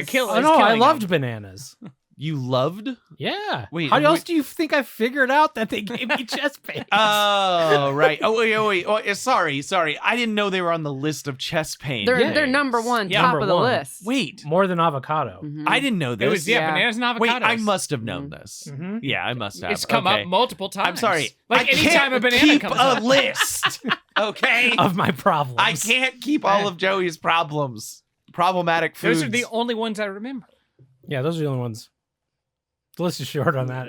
kill. Oh is no, I killing loved them. bananas. You loved? Yeah. Wait, how else do you think I figured out that they gave me chest pains? Oh, right. Oh, wait. Oh, sorry. I didn't know they were on the list of chest pain. They're number one, Yeah, top number of the one. list. Wait, More than avocado. Mhm. I didn't know this. It was Yeah. bananas and avocados. Wait, I must have known Mhm. this. Mhm. Yeah, I must have. It's come Okay. up multiple times. I'm sorry. Like I anytime can't a banana keep comes a up. list. Okay. Of my problems. I can't keep all of Joey's problems. Problematic foods. Those are the only ones I remember. Yeah, those are the only ones. The list is short on that.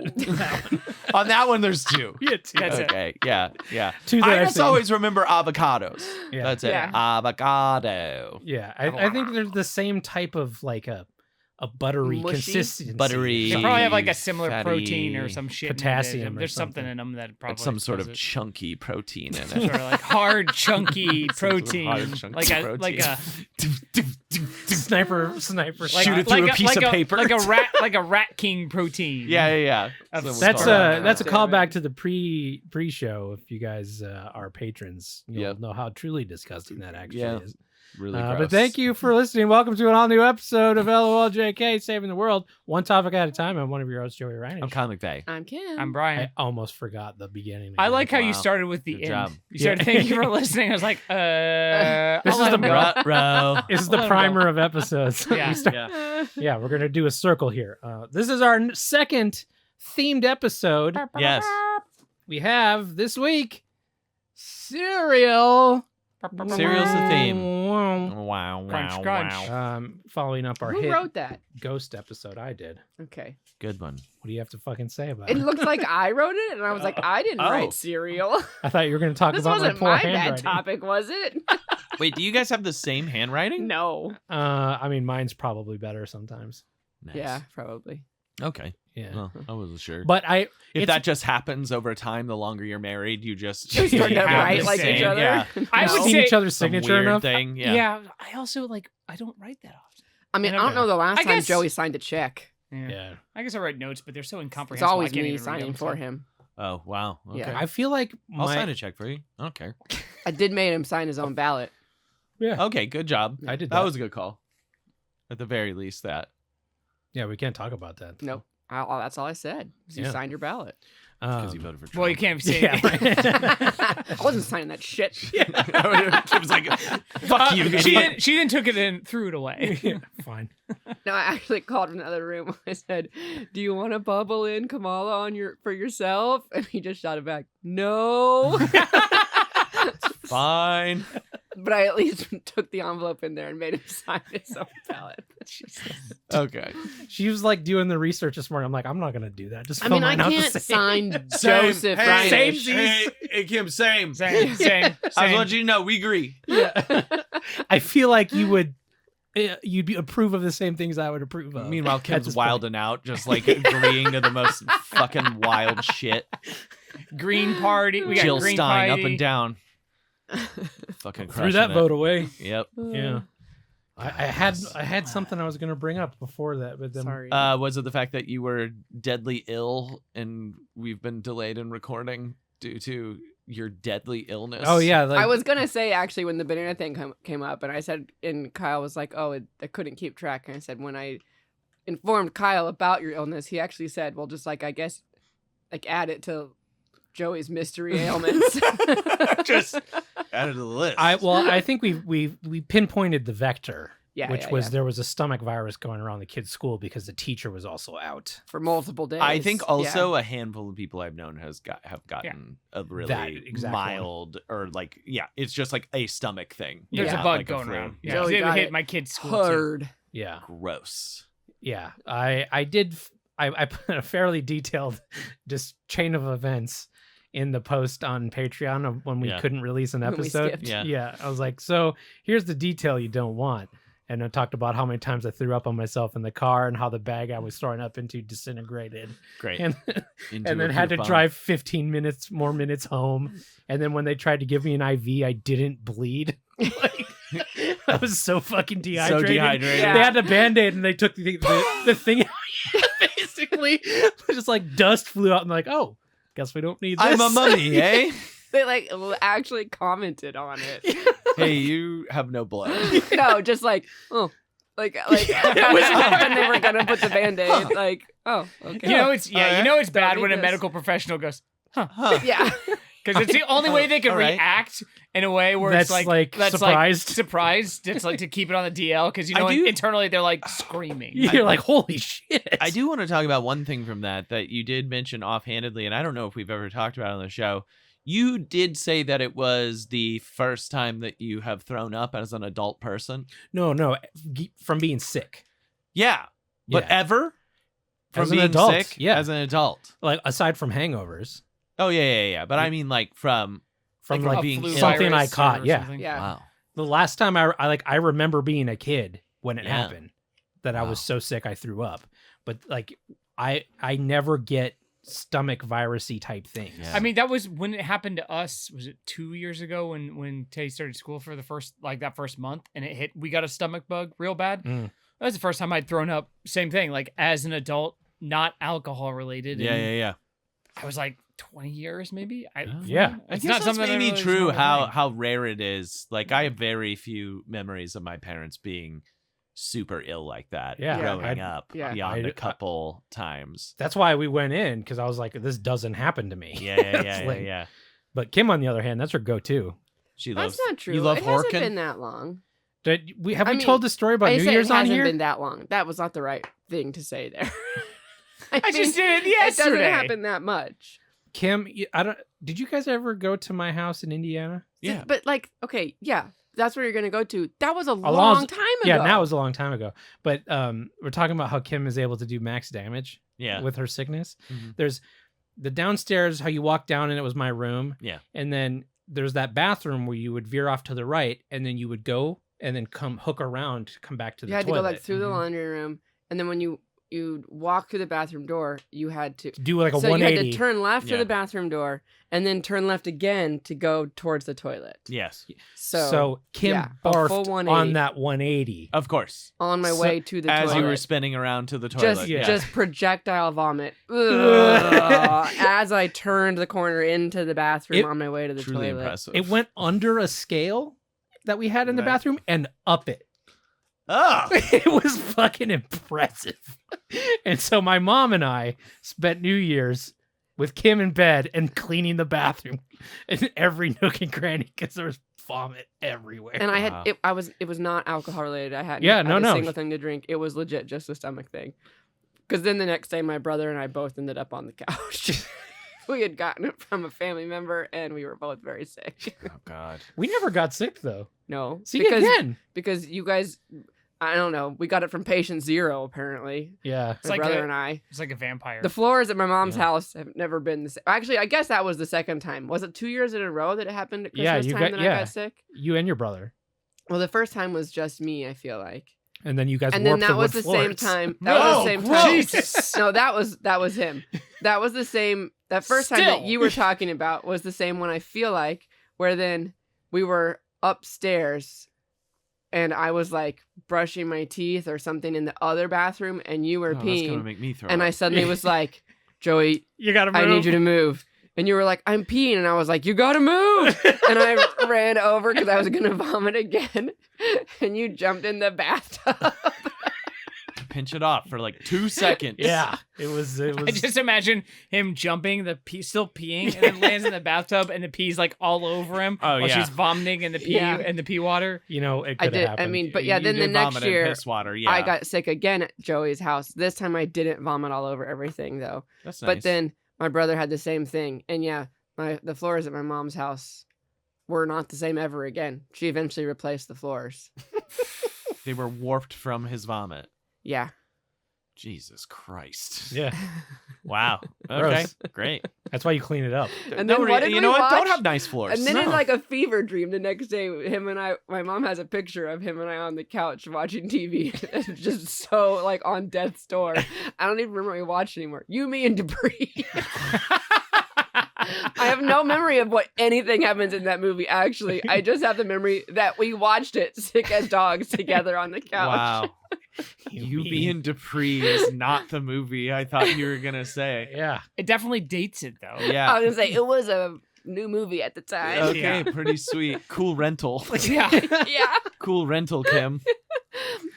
On that one, there's two. Yeah, two. That's it. Okay. Yeah. Two that I I've just seen. always remember avocados. Yeah. That's it. Yeah. Avocado. Yeah, I think they're the same type of like a buttery Mushy? consistency. Buttery. They probably have like a similar Fatty protein or some shit. in it. potassium or There's something something. in them that probably It's some sort of does it. chunky protein in Sort it. of like hard, chunky Some sort of protein, hard, chunky like a protein. sniper. like Shoot it through a piece of paper. like a rat king protein. Yeah. That's- That's Sorry. that's a Damn callback it. to the pre-show. If you guys are patrons, you'll Yep. know how truly disgusting that actually Yeah. is. Really But thank you for listening. Welcome to an all-new episode of LOLJK, Saving the World, one topic at a time. I'm one of your hosts, Joey Reinish. I'm Conn McVeigh. I'm Kim. I'm Brian. I almost forgot the beginning. I again. like how you Wow. started with the Good end. job. You started thank you for listening. I was like, This I'll is let the him go. Ruh-roh. This is Let the him go. primer of episodes. Yeah. We start- yeah, we're gonna do a circle here. This is our second themed episode. Yes. We have this week cereal. Cereal's the theme. Wow. Crunch, crunch. Following up our Who hit wrote that? ghost episode, I did. Okay. Good one. What do you have to fucking say about It it? looked like I wrote it, and I was like, I didn't Oh. write cereal. I thought you were going to talk This about wasn't my poor my bad handwriting. topic, was it? Wait, do you guys have the same handwriting? No. I mean, mine's probably better sometimes. Nice. Yeah, probably. Okay. Yeah, Well, I wasn't sure. but if it's- that just happens over time, the longer you're married, you just You start to have write the like each same, other. yeah. I No. would seen say- each other's Some signature weird enough. thing. Yeah. Yeah. I also I don't write that often. I mean, I don't Okay. know the last I time guess- Joey signed a check. Yeah, I guess I write notes, but they're so It's incomprehensible. always I can't me even read signing them, for so. him. Oh, wow. Okay. Yeah. I feel like I'll my sign a check for you. I don't care. I did make him sign his own ballot. yeah. Okay, good job. I did That that. was a good call. At the very least, that. Yeah, we can't talk about that. Nope. That's all I said. You Yeah. signed your ballot. Because you voted for Trump. Well, you can't say Yeah, I wasn't signing that shit. Kim's like, fuck you. She idiot." didn't took it and threw it away. Yeah, fine. No, I actually called from the other room. I said, "Do you want to bubble in Kamala for yourself?" And he just shot it back. No. Fine. But I at least took the envelope in there and made him sign his own ballot. Okay. She was like doing the research this morning. I'm like, I'm not gonna do that. Just I fill mean, I mine out the can't same. sign Same. Joseph Hey, Reinish. hey, Kim, same. Same. I just want you to know, we agree. Yeah. I feel like you'd be approve of the same things I would approve of. Meanwhile, at Kim's this point. wilding out, just like agreeing to the most fucking wild shit. Green Party. We got Jill Green Stein Party. up and down. Fucking Threw crushing that it. vote away. Yep. Yeah. I had something I was gonna bring up before that, but then Sorry. Was it the fact that you were deadly ill and we've been delayed in recording due to your deadly illness? oh yeah, like, I was gonna say actually when the banana thing came up, and I said, and Kyle was like, "Oh, I couldn't keep track." And I said, when I informed Kyle about your illness, he actually said, "Well, just like I guess, like add it to Joey's mystery ailments." Just added to the list. I think we pinpointed the vector, Yeah, which yeah, was yeah. there was a stomach virus going around the kid's school because the teacher was also out. for multiple days. I think Yeah. also a handful of people I've known have gotten a really That exact one. mild or like it's just like a stomach thing. There's Yeah. a bug like going flu. around. Yeah. Yeah, 'cause Joey it got hit it my kid's school too. hard. Yeah, Gross. yeah. I put a fairly detailed just chain of events in the post on Patreon of when we Yeah. couldn't release an When we episode. skipped. Yeah. I was like, so here's the detail you don't want. And I talked about how many times I threw up on myself in the car and how the bag I was throwing up into disintegrated. Great. And, Into and a then had to poop bomb. drive 15 more minutes home. And then when they tried to give me an IV, I didn't bleed. Like, I was so fucking dehydrated. So dehydrated. Yeah. They had the Band-Aid and they took the thing out. Basically, just like dust flew out and like, oh, guess we don't need this. I'm a mummy, eh? They like actually commented on it. Hey, you have no blood. No, just like, oh, Like when they were gonna put the Band-Aid. Like, oh, okay. You know it's Alright. you know it's Don't bad need when a this. medical professional goes, Huh. Yeah. because it's the only way they can Alright. react in a way where That's it's like surprised. surprised. It's like to keep it on the DL because I do- internally they're like screaming. You're like, holy shit. I do want to talk about one thing from that you did mention offhandedly, and I don't know if we've ever talked about it on the show. You did say that it was the first time that you have thrown up as an adult person. No, from being sick. Yeah. But Yeah. ever? From As an being adult, sick? yeah. As an adult. Like aside from hangovers, Oh, yeah. But I mean, like, from from Like like, being flu ill. something I virus caught. or Yeah. something. Yeah. wow. The last time I remember being a kid when it Yeah. happened that I was Wow. so sick I threw up. But like I never get stomach virusy type things. Yeah. I mean, that was when it happened to us. Was it 2 years ago when Tay started school for the first that first month, and it hit? We got a stomach bug real bad. Mm. That was the first time I'd thrown up. Same thing, like as an adult, not alcohol related. and Yeah. I was like 20 years maybe. Yeah. I It's guess not that's something I maybe really true remember how doing. how rare it is. Like, I have very few memories of my parents being super ill like that Yeah. growing I'd- up yeah. beyond a I'd- couple times. That's why we went in, because I was like, this doesn't happen to me. Yeah. Like- But Kim, on the other hand, that's her go-to. She That's loves. not true. You love it hasn't Horkin? been that long. Have I we mean, told the story about I New said Year's it on hasn't here? been that long. That was not the right thing to say there. I just did it It yesterday. doesn't happen that much. Kim, I don't. Did you guys ever go to my house in Indiana? Yeah. But like, okay, yeah, that's where you're gonna go to. That was a long- long time ago. Yeah, that was a long time ago. But we're talking about how Kim is able to do max damage Yeah. with her sickness. Mhm. There's the downstairs, how you walk down, and it was my room. Yeah. And then there's that bathroom where you would veer off to the right, and then you would go and then come hook around to come back to the You had toilet. to go like through the Mhm. laundry room, and then when you'd walk through the bathroom door, you had to. Do like a So you had 180. to turn left Yeah. to the bathroom door, and then turn left again to go towards the toilet. Yes. So, Kim yeah, a full barfed 180. on that 180. Of course. on my So- way to the As toilet, you were spinning around to the toilet. just Yeah. just projectile vomit. Ugh, as I turned the corner into the bathroom It- on my way to the Truly toilet. impressive. It went under a scale that we had in the Right. bathroom and up it. Oh. It was fucking impressive. And so my mom and I spent New Year's with Kim in bed and cleaning the bathroom in every nook and cranny because there was vomit everywhere. And I Wow. had it was not alcohol related. I hadn't Yeah, had no, a no. single thing to drink. It was legit just a stomach thing. Because then the next day, my brother and I both ended up on the couch. We had gotten it from a family member, and we were both very sick. Oh God. We never got sick though. No, See because again. because you guys, I don't know, we got it from patient zero apparently. Yeah. It's My like brother a- and I. It's like a vampire. The floors at my mom's Yeah. house have never been the same. Actually, I guess that was the second time. Was it 2 years in a row that it happened at Yeah, Christmas you time got- that I yeah. got sick? You and your brother. Well, the first time was just me, I feel like. And then you guys And then warped that the was wood the same floors. time. That was the same No, time. Jesus. No, that was him. That was the same. That first time that Still. you were talking about was the same one. I feel like where then we were upstairs, and I was like brushing my teeth or something in the other bathroom, and you were Oh, that's gonna peeing, make me throw and I up. suddenly was like, "Joey, You gotta move. I need you to move." And you were like, "I'm peeing," and I was like, "You gotta move!" And I ran over because I was gonna vomit again, and you jumped in the bathtub. pinch it off for like 2 seconds. Yeah. It was I just imagine him jumping, the pee still peeing, and then lands in the bathtub, and the pee's like all over him Oh, while yeah. she's vomiting in the pee Yeah. and the pee water. you know, it I could did. have I happened. mean, but You- yeah, you then the did next vomit in year, piss water. Yeah. I got sick again at Joey's house. This time I didn't vomit all over everything though. That's nice. But then my brother had the same thing, and yeah, the floors at my mom's house were not the same ever again. She eventually replaced the floors. they were warped from his vomit. Yeah. Jesus Christ. yeah. Wow. Okay. Gross. Great. That's why you clean it up. And No, then what did you we know what? Don't watch? have nice floors. And then in No. like a fever dream the next day, him and I, my mom has a picture of him and I on the couch watching TV, just so like on death's door. I don't even remember what we watched anymore. You, Me, and Debris. I have no memory of what anything happens in that movie. Actually, I just have the memory that we watched it sick as dogs together on the couch. Wow. You being Dupree is not the movie I thought you were gonna say. Yeah. It definitely dates it though. I Yeah. was gonna say it was a new movie at the time. Okay, pretty sweet. Cool rental. Yeah. Yeah. Cool rental, Kim.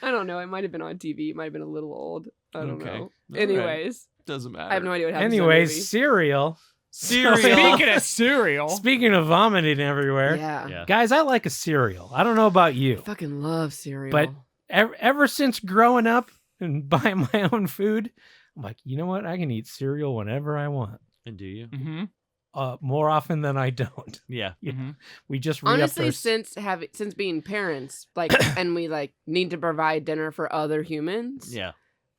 I don't know. It might have been on TV. It might have been a little old. I don't Okay. know. All right. Anyways, Doesn't matter. I have no idea what happens. Anyways, cereal. Cereal. Speaking of cereal, Speaking of vomiting everywhere, Yeah. Yeah. guys, I like a cereal. I don't know about I you, fucking love cereal. but ever since growing up and buying my own food, I'm like, you know what? I can eat cereal whenever I want. And do you? mm-hmm, More often than I don't. Yeah. Yeah. mm-hmm. We just re-upped honestly, our since being parents, like, and we like need to provide dinner for other humans, Yeah.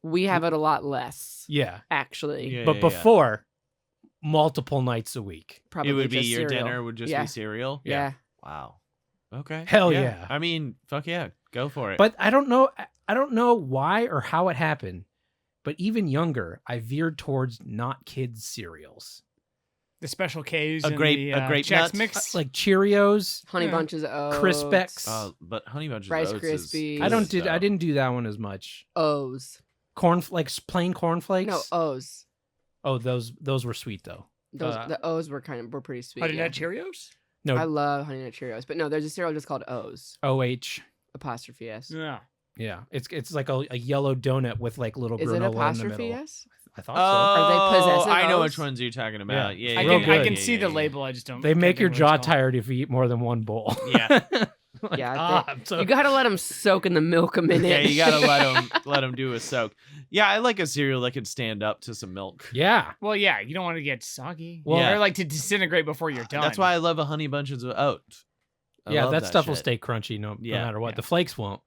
we have it a lot less. yeah. Actually, Yeah, But yeah. before, multiple nights a week. probably It would be just your cereal. dinner would just Yeah. be cereal. Yeah. Wow. Okay. Hell yeah. I mean, fuck yeah. Go for it. But I don't know why or how it happened. But even younger, I veered towards not kids cereals. The Special K's A and grape- the a grape Chex nuts? Mix. Like Cheerios, Honey Yeah. Bunches of Oats, Crispex. But Honey Bunches Rice of Oats is Krispies. I good didn't stuff. do that one as much. O's. Plain cornflakes. No, O's. Oh, those were sweet though. Those the O's were pretty sweet. Honey yeah. Nut Cheerios. No, I love Honey Nut Cheerios, but no, there's a cereal just called O's. OH. Apostrophe S. Yeah. Yeah, it's like a yellow donut with like little Is it granola in the apostrophe middle. S? I thought Oh, they possessive I know O's? which ones you're talking about. Yeah. I yeah, can yeah, I can yeah, see yeah, the yeah. label. I just don't. so. They make can't your think of jaw what it's called. tired if you eat more than one bowl. Yeah. Like, Yeah, I'm so- You gotta let them soak in the milk a minute. Yeah, you gotta let them do a soak. Yeah, I like a cereal that can stand up to some milk. yeah. Well, yeah, you don't want to get soggy. Well- Or like to disintegrate before you're done. That's why I love a Honey Bunches of Oats. I Yeah, love that stuff will shit. stay crunchy no Yeah, matter what. yeah. The flakes won't.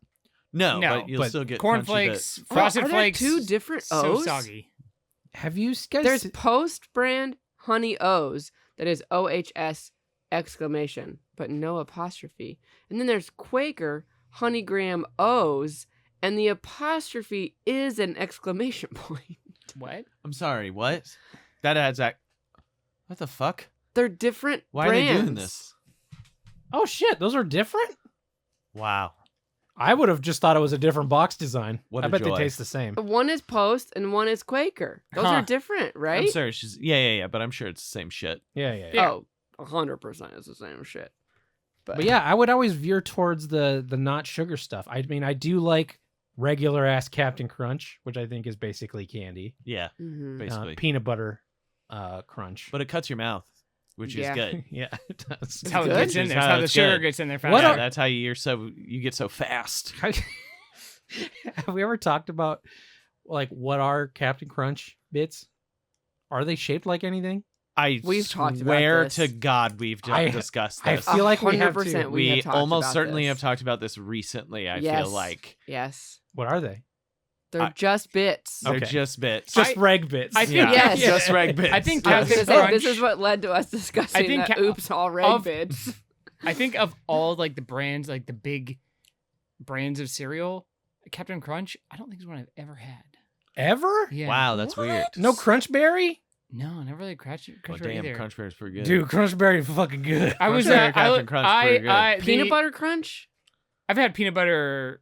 No, No, but you'll but still get cornflakes, Oh, frosted are there flakes. two different so O's? soggy. Have you guys? There's post brand Honey O's that is OHS exclamation, but no apostrophe. And then there's Quaker Honey Graham O's, and the apostrophe is an exclamation point. What? I'm sorry, what? That adds that. What the fuck? They're different Why brands. are they doing this? Oh shit, those are different. Wow. I would have just thought it was a different box design. What I a bet joy. they taste the same. One is Post and one is Quaker. Those Huh. are different, right? I'm sorry. She's yeah, but I'm sure it's the same shit. Yeah. Yeah. Oh, 100% is the same shit. But yeah, I would always veer towards the not sugar stuff. I mean, I do like regular ass Captain Crunch, which I think is basically candy. Yeah, Mhm. basically. Peanut butter crunch. But it cuts your mouth, which Yeah. is good. yeah, it does. That's how it good. gets in It's there. That's how how the it's sugar good. gets in there fast. What Yeah, are- that's how you get so fast. Have we ever talked about like what are Captain Crunch bits? Are they shaped like anything? We've talked about swear this. to God we've discussed I this. feel like we have 100% to. we have talked almost about certainly this. have talked about this recently. I Yes. feel like Yes. What are they? They're I- just bits. they're Okay. just bits. Just reg bits. I think yeah, Yes. just reg bits. I think I was Captain gonna say Crunch- this is what led to us discussing I think the Ca- oops all red of- bits. I think of all like the brands, like the big brands of cereal, Captain Crunch, I don't think it's one I've ever had. Ever? Yeah. Wow, that's weird. No Crunch Berry? No, never really Crunch Well, Berry damn, either. Crunch Bear's pretty good. Dude, Crunch Berry is fucking good. I was Crunch Berry, Captain I, Crunch, I, pretty good. I, Peanut butter crunch? I've had peanut butter.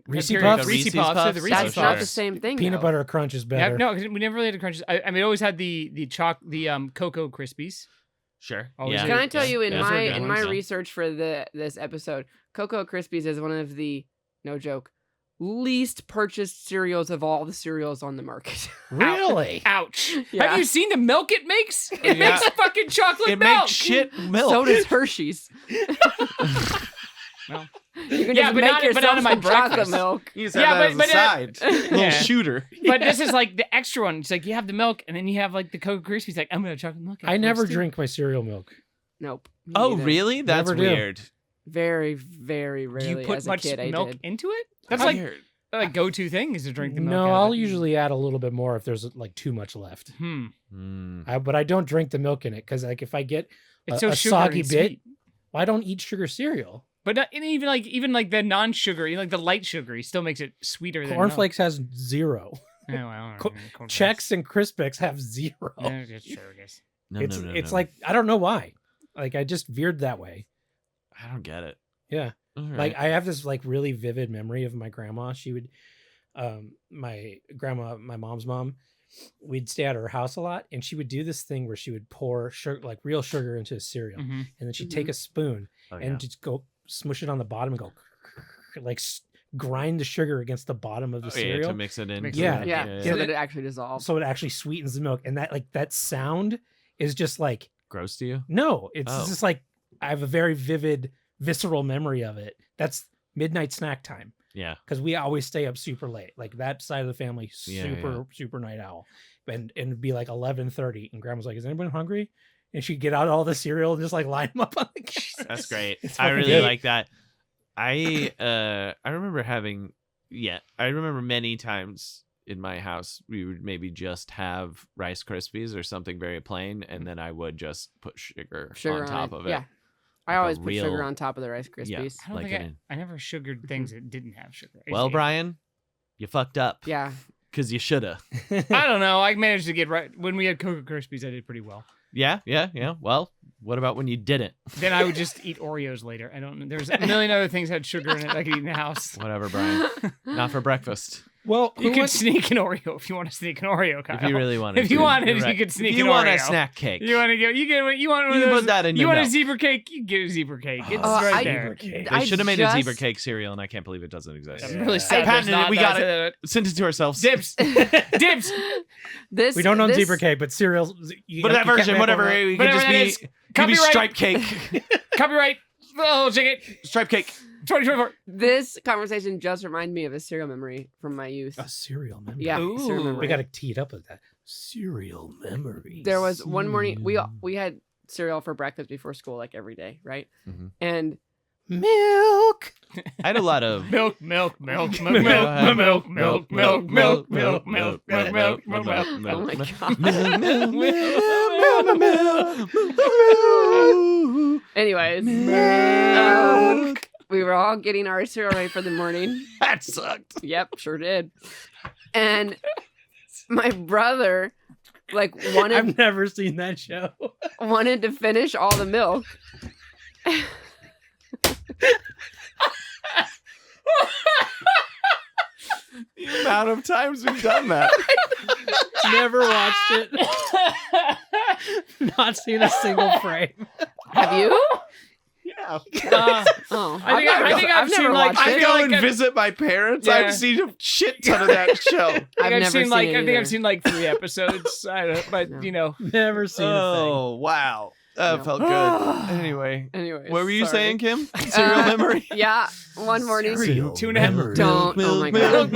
Reese's Reese's Puffs? Reese's Reese's Puffs. Puffs? The Oh, Reese's That's sure. not Puffs. the same thing. Peanut though. butter crunch is Yeah, better. no, 'cause we never really had the crunches. I mean, I always had the Cocoa Krispies. Sure. Always Yeah. good. Can I tell Yeah. you in Those are my good in my ones. research for this episode, Cocoa Krispies is one of the no joke least purchased cereals of all the cereals on the market. Really? Ouch. Yeah. Have you seen the milk it makes? It Yeah. makes fucking chocolate It milk. makes shit milk. So does Hershey's. Well, You can Yeah, just but make not- but yourself not in my some chocolate breakfast. milk. You just Yeah, have that but- as a side. Little Yeah. shooter. but this is like the extra one. It's like you have the milk, and then you have like the Cocoa Krispies. Like I'm gonna have chocolate milk. I never afterwards, too. drink my cereal milk. Nope. Me Oh, neither. really? That's Never do. weird. Very, very Do rarely you put as a much kid I milk did. into it? That's Weird. like go-to thing is to drink the milk. No, out of I'll it. usually add a little bit more if there's like too much left. Mm. But I don't drink the milk in it because like if I get It's a so sugary soggy and bit, sweet. I don't eat sugar cereal. But not, and even like the non-sugary, like the light sugary, still makes it sweeter than Cornflakes has zero. milk. Oh, well, Co- cornflakes. Chex and Crispix have zero. Yeah, it's true, I guess. No, it's no, it's no. like I don't know why. Like I just veered that way. I don't get it. Yeah. All Like right. I have this like really vivid memory of my grandma. She would my grandma, my mom's mom, we'd stay at her house a lot and she would do this thing where she would pour sugar, like real sugar into a cereal Mhm. and then she'd take a spoon Oh, yeah. and just go smush it on the bottom and go like grind the sugar against the bottom of the cereal to mix it in. Mix it in. Yeah, Yeah. so that it actually dissolves. so it actually sweetens the milk. And that sound is just like, Gross to you? no, it's Oh. just like, I have a very vivid, visceral memory of it. That's midnight snack time. Yeah. Because we always stay up super late. Like that side of the family, Yeah, super night owl. And it'd be like 11:30, and Grandma's like, "Is anyone hungry?" And she'd get out all the cereal and just like line them up on the couch. That's great. It's I fucking really great. like that. I remember I remember many times in my house we would maybe just have Rice Krispies or something very plain, and then I would just put sugar on top of it. Yeah. I Like a always put sugar real- on top of the Rice Krispies. Yeah. I don't Like think it in. I never sugared things that didn't have sugar. Well, Brian, you fucked up Yeah. because you shoulda. I don't know. I managed to get right when we had Cocoa Krispies. I did pretty well. Yeah. Well, what about when you didn't? Then I would just eat Oreos later. I don't know. There's a million other things that had sugar in it I could eat in the house. Whatever, Brian. Not for breakfast. Well, You could sneak an Oreo if you want to sneak an Oreo, Kyle. If you really wanted If you to. wanted, You're you right. could sneak if you an want Oreo. a snack cake. You want to get you want one You of can those, put that in you your want a milk. zebra cake, you get a zebra cake. It's Oh, right I- there. cake. They should have made a zebra just- cake cereal, and I can't believe it doesn't exist. I'm Yeah. really sad. Patented there's it. not We that. got it. Sent it to ourselves. Dibs. Dibs. This we don't own this, zebra cake, but cereals. But that version, whatever, it could Whatever just that be, is. could be Copyright. stripe cake. Copyright. Oh, check it. Stripe cake. 2024. This conversation just reminded me of a cereal memory from my youth. A cereal memory. Yeah, Ooh. cereal memory. We got to tee it up with that. Cereal memories. There was one morning we had cereal for breakfast before school, like every day, right? Mhm. And milk. I had a lot of Milk. Milk. oh my god. Anyways, we were all getting our cereal ready for the morning. That sucked. Yep, sure did. And my brother, like, wanted I've never seen that show. to finish all the milk. The amount of times we've done that. Never watched it. Not seen a single frame. Have you? Yeah. Oh, I think I've seen, never like, watched I it. feel go like and I've- visit my parents. Yeah. I've seen a shit ton of that show. I've never seen it I think either. I've seen like 3 episodes. I don't, but No. you know, Never seen a Oh, wow. That No. felt good. Anyway, Anyways, what were you sorry. saying, Kim? Cereal memory? Yeah, one morning. thing. 2.5 memories. Don't. Oh my god.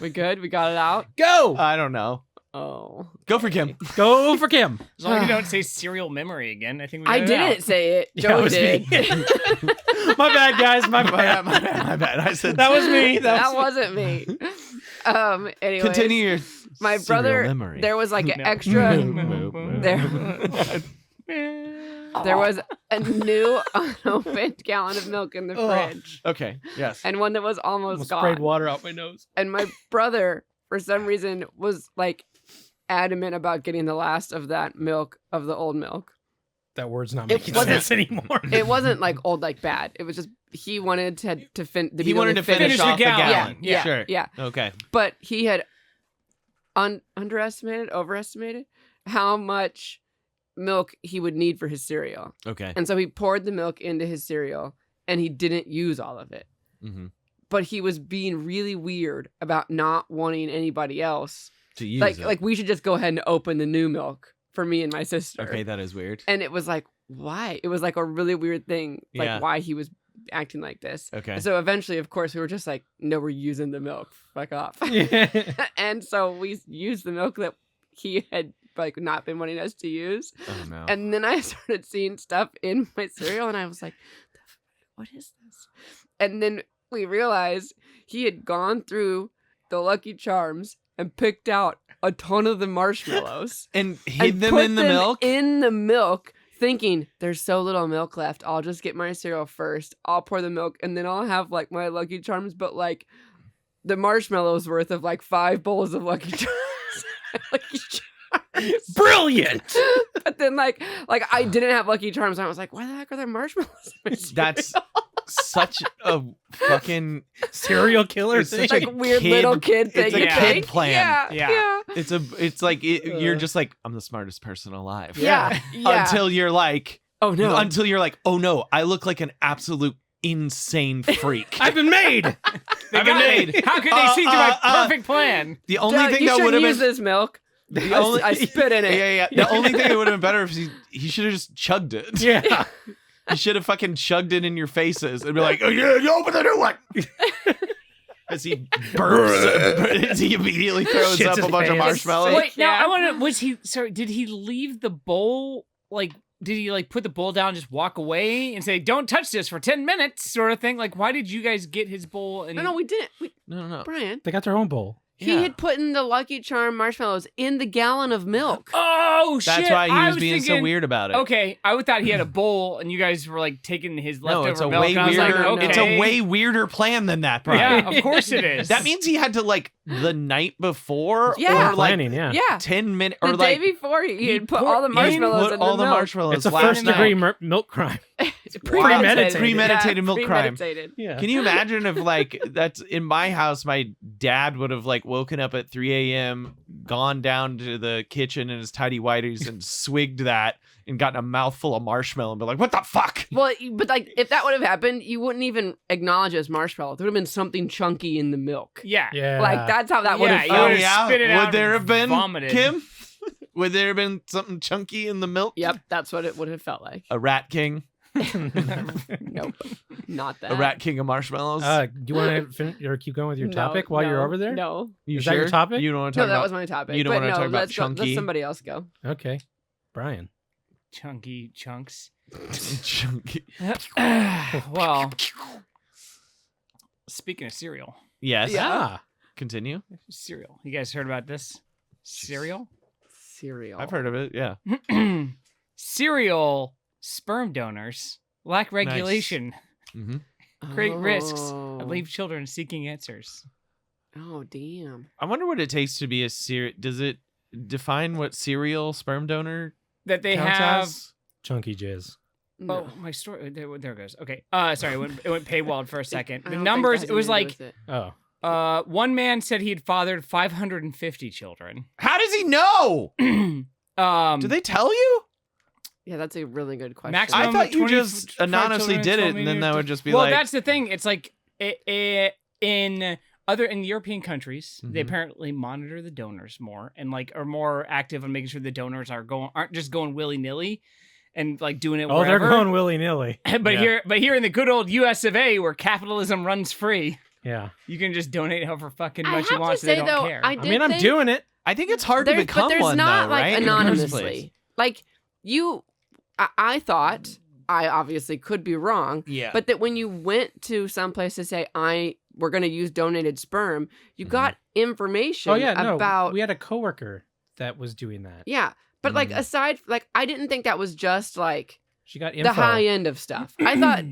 We good? We got it out? Go. I don't know. Oh. Go for Kim. Go for Kim. As long as you don't say cereal memory again, I think we I got it out. didn't say it. Yeah, it Joe was did. me. My bad, guys. My My bad. bad, my bad. I said That was me. That wasn't me. Anyways, Continue your my cereal brother, memory. there was like an No. extra. There. There was a new unopened gallon of milk in the Oh. fridge, Okay, yes. and one that was almost Almost gone. sprayed water out my nose. And my brother, for some reason, was like adamant about getting the last of that milk, of the old milk. That word's not It making wasn't- sense anymore. It wasn't like old, like bad. It was just he wanted to He be wanted able to finish the off the gallon. gallon. Yeah, Sure. yeah. Okay. But he had overestimated how much milk he would need for his cereal. Okay. And so he poured the milk into his cereal and he didn't use all of it. Mm-hmm. But he was being really weird about not wanting anybody else. To use Like it. like we should just go ahead and open the new milk for me and my sister. Okay, that is weird. And it was like, why? It was like a really weird thing, like Yeah. why he was acting like this. Okay. So eventually, of course, we were just like, no, we're using the milk. Fuck off. And so we used the milk that he had like not been wanting us to use. Oh no. And then I started seeing stuff in my cereal and I was like, what is this? And then we realized he had gone through the Lucky Charms and picked out a ton of the marshmallows And hid and them put in the them milk? in the milk, thinking there's so little milk left. I'll just get my cereal first. I'll pour the milk and then I'll have like my Lucky Charms, but like the marshmallows worth of like 5 bowls of Lucky Charms. Lucky Charms. Brilliant. But then like I didn't have Lucky Charms. And I was like, why the heck are there marshmallows in my That's cereal? such a fucking Serial killer It's thing. such like weird little kid thing. it's a you kid think. plan. Yeah. it's like you're just like, I'm the smartest person alive. Yeah. Until you're like, Oh no. Until you're like, oh no, I look like an absolute insane freak. I've been made. I've been made. How could they see through my perfect plan? The only Doug, thing you that should would have use been this milk. the I, only I spit in it. yeah. The only thing that would have been better if he should have just chugged it. Yeah. He should have fucking chugged it in your faces and be like, oh yeah, you open the new one. As he burps, as he immediately throws Shits up a his bunch of pants. marshmallows. Wait, now Yeah. I want to. Was he? Sorry, did he leave the bowl? Like, did he like put the bowl down, and just walk away, and say, "Don't touch this for 10 minutes," sort of thing? Like, why did you guys get his bowl? And No, we didn't. No. Brian, They got their own bowl. he had put in the Lucky Charm marshmallows in the gallon of milk. Oh shit! That's why he I was being so thinking- weird about it. Okay, I thought he had a bowl, and you guys were like taking his No, leftover it's a milk. way and I was weirder. like, okay. It's a way weirder plan than that, Brian. Yeah, of course it is. That means he had to like the night before, Yeah. or like Planning, yeah. Yeah. 10 minutes, The or day like before he had put put- all the he marshmallows put in all the the milk. marshmallows. It's a last first degree night. milk crime. Premeditated milk crime. Premeditated. Yeah. Can you imagine if like that's in my house, my dad would have like woken up at 3 a.m., gone down to the kitchen in his tidy whities and swigged that and gotten a mouthful of marshmallow and be like, what the fuck? Well, but like if that would have happened, you wouldn't even acknowledge it as marshmallow. There would have been something chunky in the milk. Yeah. Yeah. Like that's how that would Yeah, have you felt. would've spit it out Would there and have been vomited. Kim? Would there have been something chunky in the milk? Yep, that's what it would have felt like. A rat king? Nope, not that. A rat king of marshmallows? Do you want to finish or keep going with your No, topic while you're no, over there? No, You is that your topic? You don't want to no, talk that about was my topic. you don't but wanna no, talk about let's go, chunky? let somebody else go. Okay. Brian. Chunky chunks. chunky. Well, speaking of cereal, Yes. Yeah. Continue. cereal. You guys heard about this? Cereal? Cereal. I've heard of it. Yeah. Cereal sperm donors lack regulation, Mm-hmm. create risks, Oh. and leave children seeking answers. Oh damn. I wonder what it takes to be a cereal. Does it define what cereal sperm donor That they counts have. as? Chunky jizz. Oh, my story. There it goes. Okay. Sorry, it went paywalled for a second. I The don't think numbers. that has It was anything like to do with it. Oh. one man said he had fathered 550 children. How does he know? Do they tell you? Yeah, that's a really good question. Maximum- I thought you 20 just anonymously children, did it, 12 and then that would just be well, like, that's the thing. It's like in European countries, they Mhm. apparently monitor the donors more and like are more active on making sure the donors aren't just going willy nilly and like doing it Oh, wherever. they're going willy nilly. but Yeah. here in the good old U.S. of A, where capitalism runs free, Yeah. you can just donate however fucking I much you have want, to so they say, don't though, care. I mean, I'm doing it. I think it's hard to become but there's one, not though, like right? In the first place. anonymously. Like you, I thought I obviously could be wrong, Yeah. but that when you went to some place to say we're going to use donated sperm, you Mhm. got information Oh yeah, no. about We had a coworker that was doing that. yeah. But like Mhm. aside, like I didn't think that was just like She got info. the high end of stuff. I thought,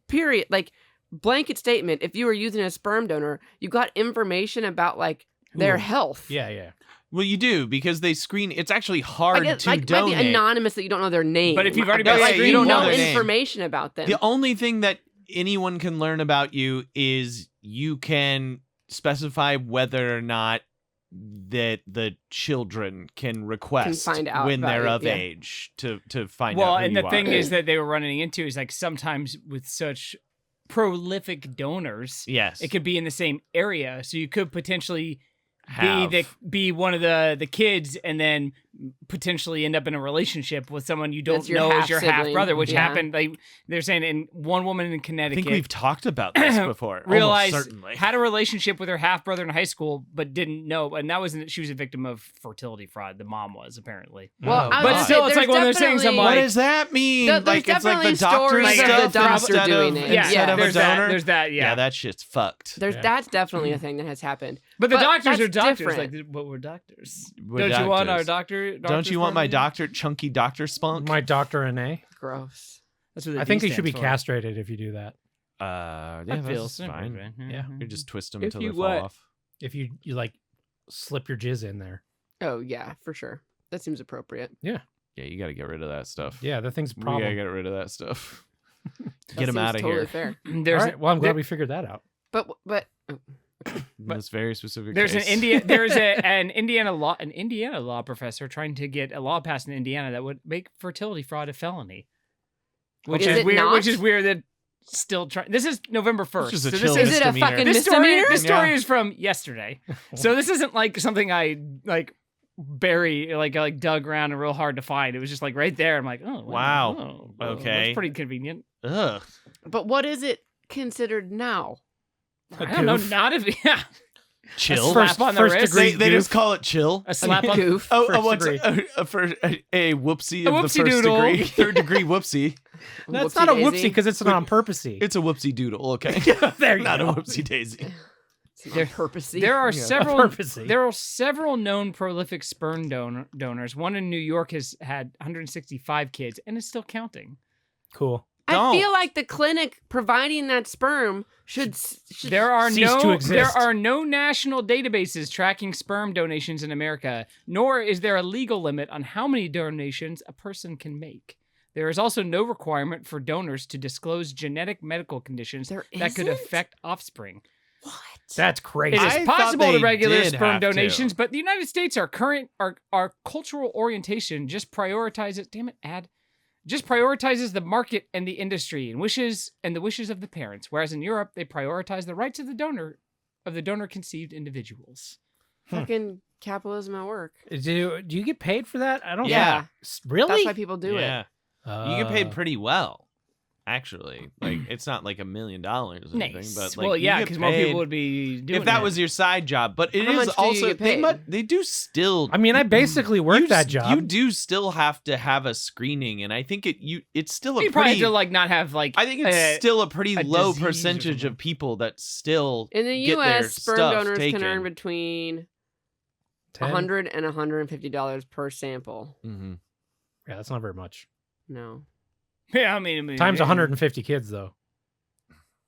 period, like blanket statement. If you were using a sperm donor, you got information about like their Ooh. health. Yeah, yeah. Well, you do because they screen. It's actually I hard guess, to like might donate. be anonymous that you don't know their name. But if you've already but, been like, screened, you don't know their name. information about them. The only thing that anyone can learn about you is you can specify whether or not that the children can request find out when about they're it, of yeah. age to find well, out. Who and you the thing are. is that they were running into is like sometimes with such prolific donors, yes, it could be in the same area, so you could potentially have. be one of the kids and then potentially end up in a relationship with someone you don't That's your know is your half half-sibling, brother, which yeah. happened. Like they're saying, in one woman in I Connecticut think we've talked about this before. realized Almost certainly. had a relationship with her half brother in high school, but didn't know, and that was she was a victim of fertility fraud. The mom was apparently. Well, Oh, I But would God. still, say it's like there's when they're saying definitely- something What like- does that mean? There's Like it's like the definitely doctor stories of stuff the doctor instead doing of, it. Yeah, instead of a there's that. donor. There's that. Yeah, that shit's fucked. That's definitely a thing that has happened. but the but doctors that's are doctors. different. Like, but we're doctors. We're Don't you want our doctors. doctor? Don't you want my doctor? chunky doctor spunk? My Dr. N.A. Gross. That's what the I think D they should be stands for. castrated if you do that. Yeah, That feels that's fine. Yeah. You just twist them If until you they fall what? off. If you like slip your jizz in there. Oh yeah, for sure. That seems appropriate. Yeah, you got to get rid of that stuff. Yeah, the thing's a we got to problem. get rid of that stuff. That Get them seems out of totally here. Fair. There's All right, well, I'm glad there- we figured that out. But In this very specific There's case. an Indiana law professor trying to get a law passed in Indiana that would make fertility fraud a felony. which Is is it weird. not? Which is weird that still trying. This is November 1st. Which is a so chill this Is it a misdemeanor. fucking this story, misdemeanor? this story Yeah. is from yesterday. So this isn't like something I like bury like dug around and real hard to find. It was just like right there. I'm like, oh Wow. oh, Okay. that's pretty convenient. Ugh. But what is it considered now? A I don't know. goof. Not if yeah. Chill. slap on the first wrist. degree They just goof. call it chill. A slap on. Goof. Oh, First what's degree. a whoopsie A of whoopsie the first doodle. degree, third degree whoopsie. That's not a whoopsie Whoopsie-daisy. because it's not on purposey. It's a whoopsie doodle, okay? There you Not go. a whoopsie daisy. There- Purposey. There are Yeah. several. Purposely. There are several known prolific sperm donors. One in New York has had 165 kids and is still counting. Cool. I Don't. feel like the clinic providing that sperm should There are Cease to no exist. no national databases tracking sperm donations in America, nor is there a legal limit on how many donations a person can make. There is also no requirement for donors to disclose genetic medical conditions There that could isn't? affect offspring. What? That's crazy. It is I thought possible to they regulate did sperm have to. donations, but the United States, our cultural orientation just prioritizes. Damn it, just prioritizes the market and the industry and the wishes of the parents. Whereas in Europe, they prioritize the rights of the donor conceived individuals. Fucking capitalism at work. Do you get paid for that? I don't. Yeah. Really? That's why people do Yeah. it. You get paid pretty well, actually. Like, it's not like $1 million or anything, Nice. but like, Well, you yeah, get because more people paid would be doing if that it. was your side job. But it How is much do you also get paid? they do still. I mean, I basically work you that s- job. You do still have to have a screening, and I think it's still a You probably pretty. have to like not have like. I think it's still a pretty a low disease or percentage something. of people that still In the get their U.S., sperm stuff donors taken. can earn between 10? $100 and $150 per sample. Mm-hmm. Yeah, that's not very much. No. Yeah, I mean, Times 150 kids though,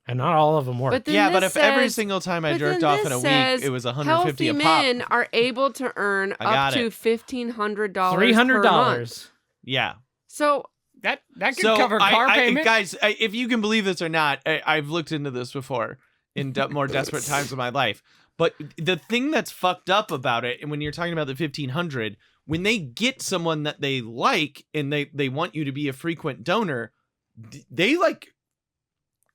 and not all of them work. But then Yeah, but this if every says- single time I but jerked then off this in a says week, it was 150 Healthy a pop. men are able to earn I got up to it. $1,500 $300. per month. Yeah. So that could So cover car payment. guys, if you can believe this or not, I've looked into this before in more desperate times of my life. But the thing that's fucked up about it, and when you're talking about the 1,500, when they get someone that they like and they want you to be a frequent donor, they like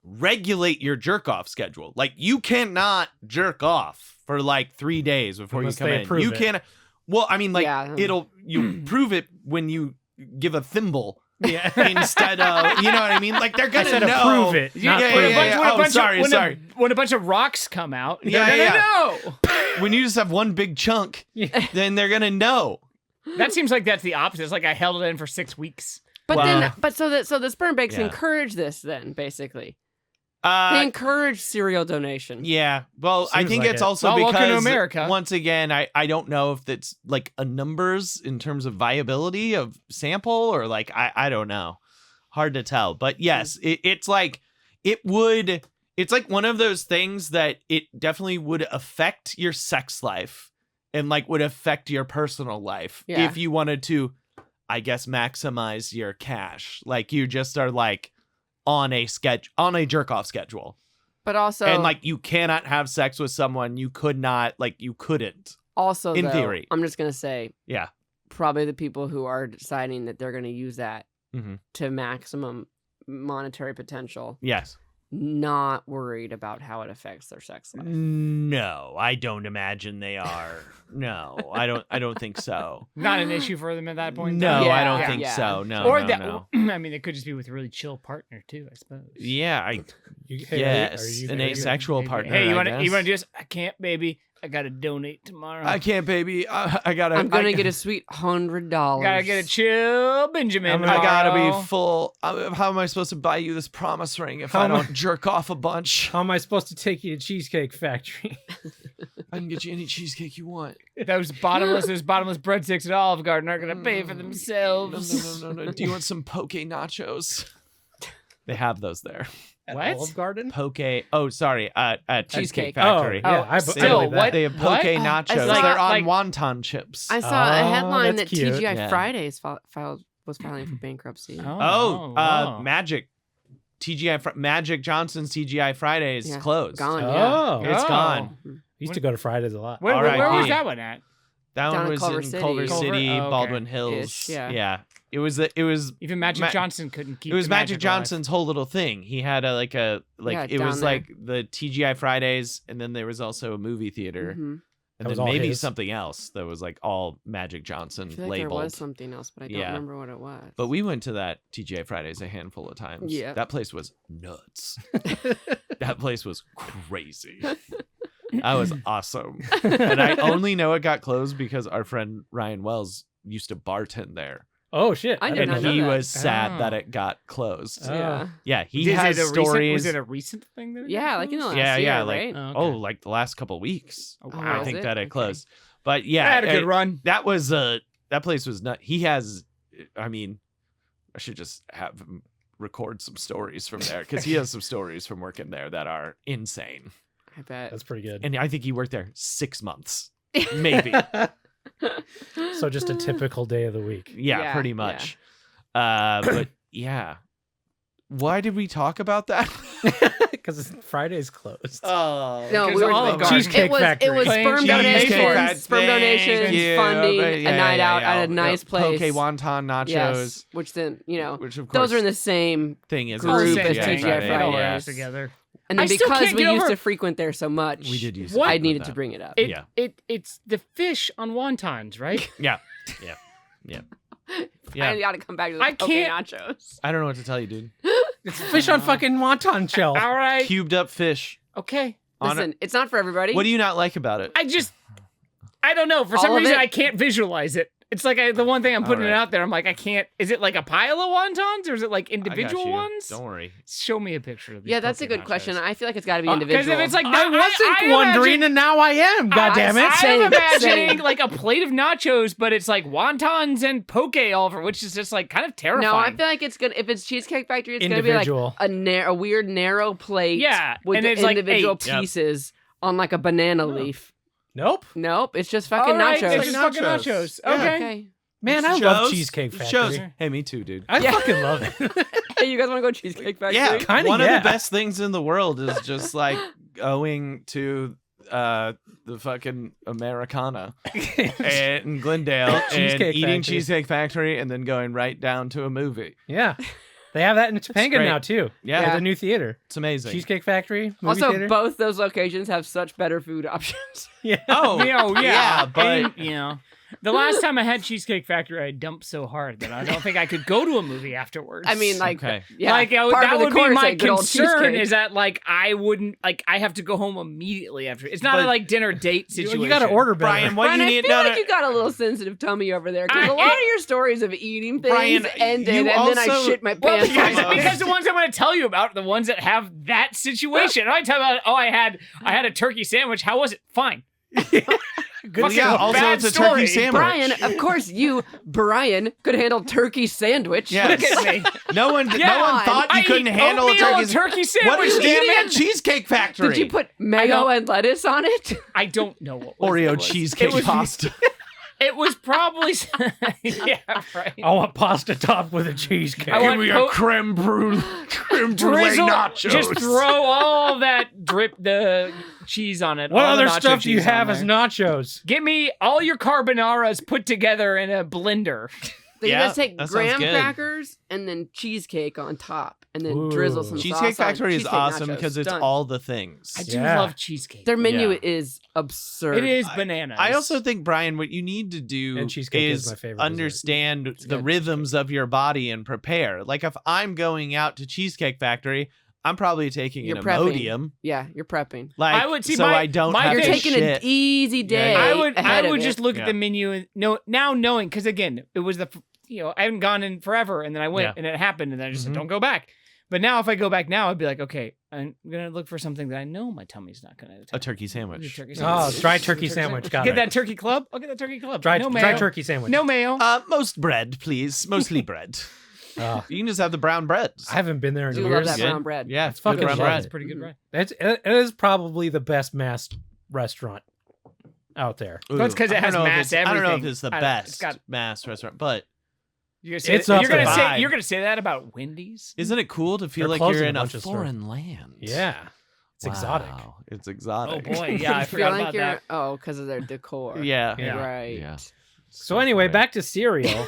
regulate your jerk off schedule. Like, you cannot jerk off for like 3 days before Unless you come they in. approve You it. can't. Well, I mean, like, Yeah. you prove it when you give a thimble yeah. instead of, you know what I mean? Like, they're I gonna said know. approve it. Yeah, not yeah, when prove a it. bunch- when a Oh, bunch of- sorry, when a- sorry. when a bunch of rocks come out, Yeah, they're yeah, gonna know. When you just have one big chunk, Yeah. then they're gonna know. That seems like that's the opposite. It's like I held it in for 6 weeks. but Wow. then so the sperm banks Yeah. encourage this then basically. They encourage serial donation. Yeah. Well, I Seems think like it's it. also Well, welcome to because America. once again, I don't know if it's like a numbers in terms of viability of sample or like I don't know. Hard to tell. But yes, it's like it's like one of those things that it definitely would affect your sex life and like would affect your personal life Yeah. if you wanted to, I guess, maximize your cash. Like, you just are like on a jerk off schedule. But also And like, you cannot have sex with someone you couldn't. also in though, theory. I'm just gonna say Yeah. probably the people who are deciding that they're gonna use that Mm-hmm. to maximum monetary potential, Yes. not worried about how it affects their sex life. No, I don't imagine they are. No, I don't think so. Not an issue for them at that point. in No, time. Yeah, I don't yeah. think Yeah. so. No, or no, that. no. I mean, it could just be with a really chill partner too. I suppose. Yeah, Hey, yes, an asexual partner. Hey, you want want to do this? I can't, baby. I gotta donate tomorrow. I can't, baby. I gotta. I'm gonna get a sweet $100. Gotta get a chill, Benjamin. I gotta tomorrow. be full. How am I supposed to buy you this promise ring if How I am I- don't jerk off a bunch? How am I supposed to take you to Cheesecake Factory? I can get you any cheesecake you want. Those bottomless breadsticks at Olive Garden aren't gonna pay for No, themselves. no. Do you want some poke nachos? They have those there. At What? Olive Garden? Poke. Oh, sorry. At Cheesecake Cheesecake. Factory. Oh, yeah, Oh, I still, believe that. what? They have poke What? nachos. I saw- They're on like- wonton chips. I saw a Oh, headline that that's cute. TGI Yeah. Fridays was filing for bankruptcy. wow. Magic. Magic Johnson's TGI Fridays Yeah, closed. gone. Oh, It's Oh. gone. I used to go to Fridays a lot. Where R.I.P. was that one at? That Down one in was Culver in City. Culver Culver? City, Oh, okay. Baldwin Hills. Ish, yeah. Yeah. It was Even Magic Ma- Johnson couldn't keep. it was the Magic magic alive. Johnson's whole little thing. He had it down was there. like the TGI Fridays, and then there was also a movie theater, Mhm. and That was then all maybe his? something else that was like all Magic Johnson I feel like labeled. there was something else, but I don't Yeah. remember what it was. But we went to that TGI Fridays a handful of times. Yeah. That place was nuts. That place was crazy. That was awesome. And I only know it got closed because our friend Ryan Wells used to bartend there. Oh shit! I did And not know he that. was sad Oh. that it got closed. Oh. yeah, Yeah, he Is has it a stories. Recent, was it a recent thing? That it yeah, got like in the closed? last Yeah, year, yeah, like- right? Oh, Oh, okay. like the last couple weeks. Oh, I wow. think is that it? it Okay. closed. But yeah, I had a good run. that was that place was nut. He has, I mean, I should just have him record some stories from there because he has some stories from working there that are insane. I bet. That's pretty good. And I think he worked there 6 months, maybe. So just a typical day of the week. Yeah, Yeah, pretty yeah. much. But yeah, why did we talk about that? Because Friday's closed. Oh, No, we Because were Olive Garden. Cheesecake it was Factory. it was Playing sperm Cheesecake donations, Factory. sperm donations, Thank you. funding, Yeah, a night yeah, out yeah. at a nice place. Poke wonton nachos, Yes, which then which of course those are in the same, thing is group Same as thing. TGI It all Fridays. goes together. and then I still because can't we get used over- to frequent there so much, We did use. What? to I talk needed about to bring it up. It, Yeah. it's the fish on wontons, right? that. Yeah. Yeah. I got to come back to the I poke can't- nachos. I don't know what to tell you, dude. It's fish on fucking wonton shell. All right. Cubed up fish. Okay. On Listen, it's not for everybody. What do you not like about it? I don't know. For All some of reason, it? I can't visualize it. It's like the one thing I'm putting it Alright. out there. I'm like, I can't. Is it like a pile of wontons or is it like I got individual you. ones? Don't worry. Show me a picture of these. Yeah, that's a poke good nachos. question. I feel like it's got to be Because individual. if it's like I that, wasn't wondering, and now I am. God damn it! I'm Same, imagining same. like a plate of nachos, but it's like wontons and poke all over, which is just like kind of terrifying. no, I feel like it's gonna. If it's Cheesecake Factory, it's gonna be like Individual. a weird narrow plate. Yeah, with and the it's like individual 8. Yep. pieces on like a banana leaf. Nope. Nope, it's just fucking All right, nachos. it's just fucking nachos. Yeah. Okay. Okay. Man, I Shows- love Cheesecake Factory. Shows. Hey, me too, dude. I Yeah. fucking love it. Hey, you guys want to go Cheesecake Factory? Yeah, Kinda, one yeah. of the best things in the world is just like going to the fucking Americana in Glendale and Cheesecake eating Factory. Cheesecake Factory and then going right down to a movie. Yeah. They have that in Topanga great. now, too. Yeah, At the new theater. it's amazing. Cheesecake Factory, movie Also, theater. both those locations have such better food options. Yeah. Oh, Yeah, but and, you know, the last time I had Cheesecake Factory, I dumped so hard that I don't think I could go to a movie afterwards. I mean, like, Okay. yeah, like part that of the would be course my ain't good old concern cheesecake. is that like I wouldn't like I have to go home immediately after. It's not a But- like dinner date situation. You got to order better. Brian, what Brian, you I need? feel No, like no. you got a little sensitive tummy over there because I- a lot of your stories of eating things Brian, ended, you and then I also- shit my Well, pants. because, almost. because the ones I'm going to tell you about are the ones that have that situation. I tell about, I had a turkey sandwich. How was it? Fine. Good Well, yeah, stuff. also Bad it's a story. turkey sandwich. Brian, of course, Brian, could handle turkey sandwich. Yes. Look at me. No one Yeah. thought you I couldn't eat handle a oatmeal and turkey. turkey sandwich. What are you damn eating it. at Cheesecake Factory? Did you put mayo don't- and lettuce on it? I don't know what was Oreo it was. cheesecake It was, pasta? It was probably yeah, right. I want pasta topped with a cheesecake. I want po- creme brulee, creme Drizzle, just throw all that drip the cheese on it. What all the other nacho stuff do you cheese on have as there. nachos? Give me all your carbonaras put together in a blender. So you Yeah, just take that sounds graham good. crackers and then cheesecake on top, and then drizzle some Cheesecake sauce on Factory is cheesecake awesome nachos. because it's Done. all the things. I do Yeah. love cheesecake. Their menu Yeah. is absurd. It is bananas. I also think, Brian, what you need to do And cheesecake is is my favorite dessert. understand the good. rhythms of your body and prepare. Like if I'm going out to Cheesecake Factory, I'm probably taking You're an prepping. Imodium. Yeah, you're prepping. Like, I would see so my- I don't my have You're thing- to taking an shit. easy day. Yeah. I would ahead of just it. look at Yeah. the menu and now knowing because again it was I hadn't gone in forever and then I went Yeah. and it happened and then I just said Mhm. don't go back. But now if I go back now I'd be like okay I'm gonna look for something that I know my tummy's not gonna A turkey sandwich. Turkey Oh, sandwich. dry turkey sandwich. Got Get it. that turkey club. I'll get that turkey club. Dry, no mayo. dry turkey sandwich. No mayo. Most bread, please. Mostly bread. Oh, You can just have the brown breads. I haven't been there in Do years. love that Good. brown bread. Yeah, It's fucking good brown love bread. It's pretty good bread. It is probably the best mass restaurant out there. That's 'cause it I don't has know if mass it's- I don't know if everything. it's the I don't- it's best got- mass restaurant, but You're gonna It's say up you're gonna there. say Vibe. you're gonna say that about Wendy's. isn't it cool to feel They're like you're closing a in a bunch of stores. foreign land? Yeah. It's exotic. Wow, It's exotic. Oh boy, yeah, I You forgot feel like about you're that. because of their decor. Yeah. Yeah. Right. Yeah. So anyway, back to cereal.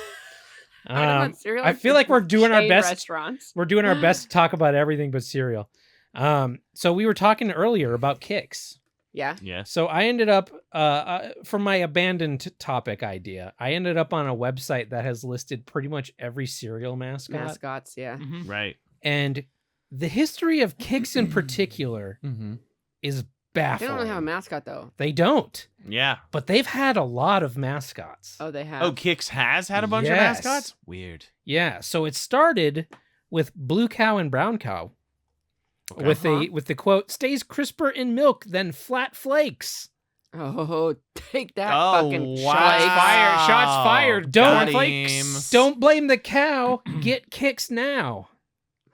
I don't want cereal. I feel like we're doing our Chain best. Restaurants. We're doing our best to talk about everything but cereal. So we were talking earlier about Kix. Yeah. Yes. So I ended up, for my abandoned topic idea, I ended up on a website that has listed pretty much every cereal mascot. Mascots. Yeah. Mhm. Right. And the history of Kix in particular Mm-hmm. is They baffling. don't really have a mascot though. They don't, Yeah. but they've had a lot of mascots. Oh, they have. Oh, Kix has had a bunch of Yes. mascots? Weird. Yeah, so it started with Blue Cow and Brown Cow. Okay. With the quote, stays crisper in milk than flat flakes. Oh, take that Oh, fucking wow. Shots shot. fired. Shots fired. Don't- Cornflakes. Don't blame the cow. Get Kix now.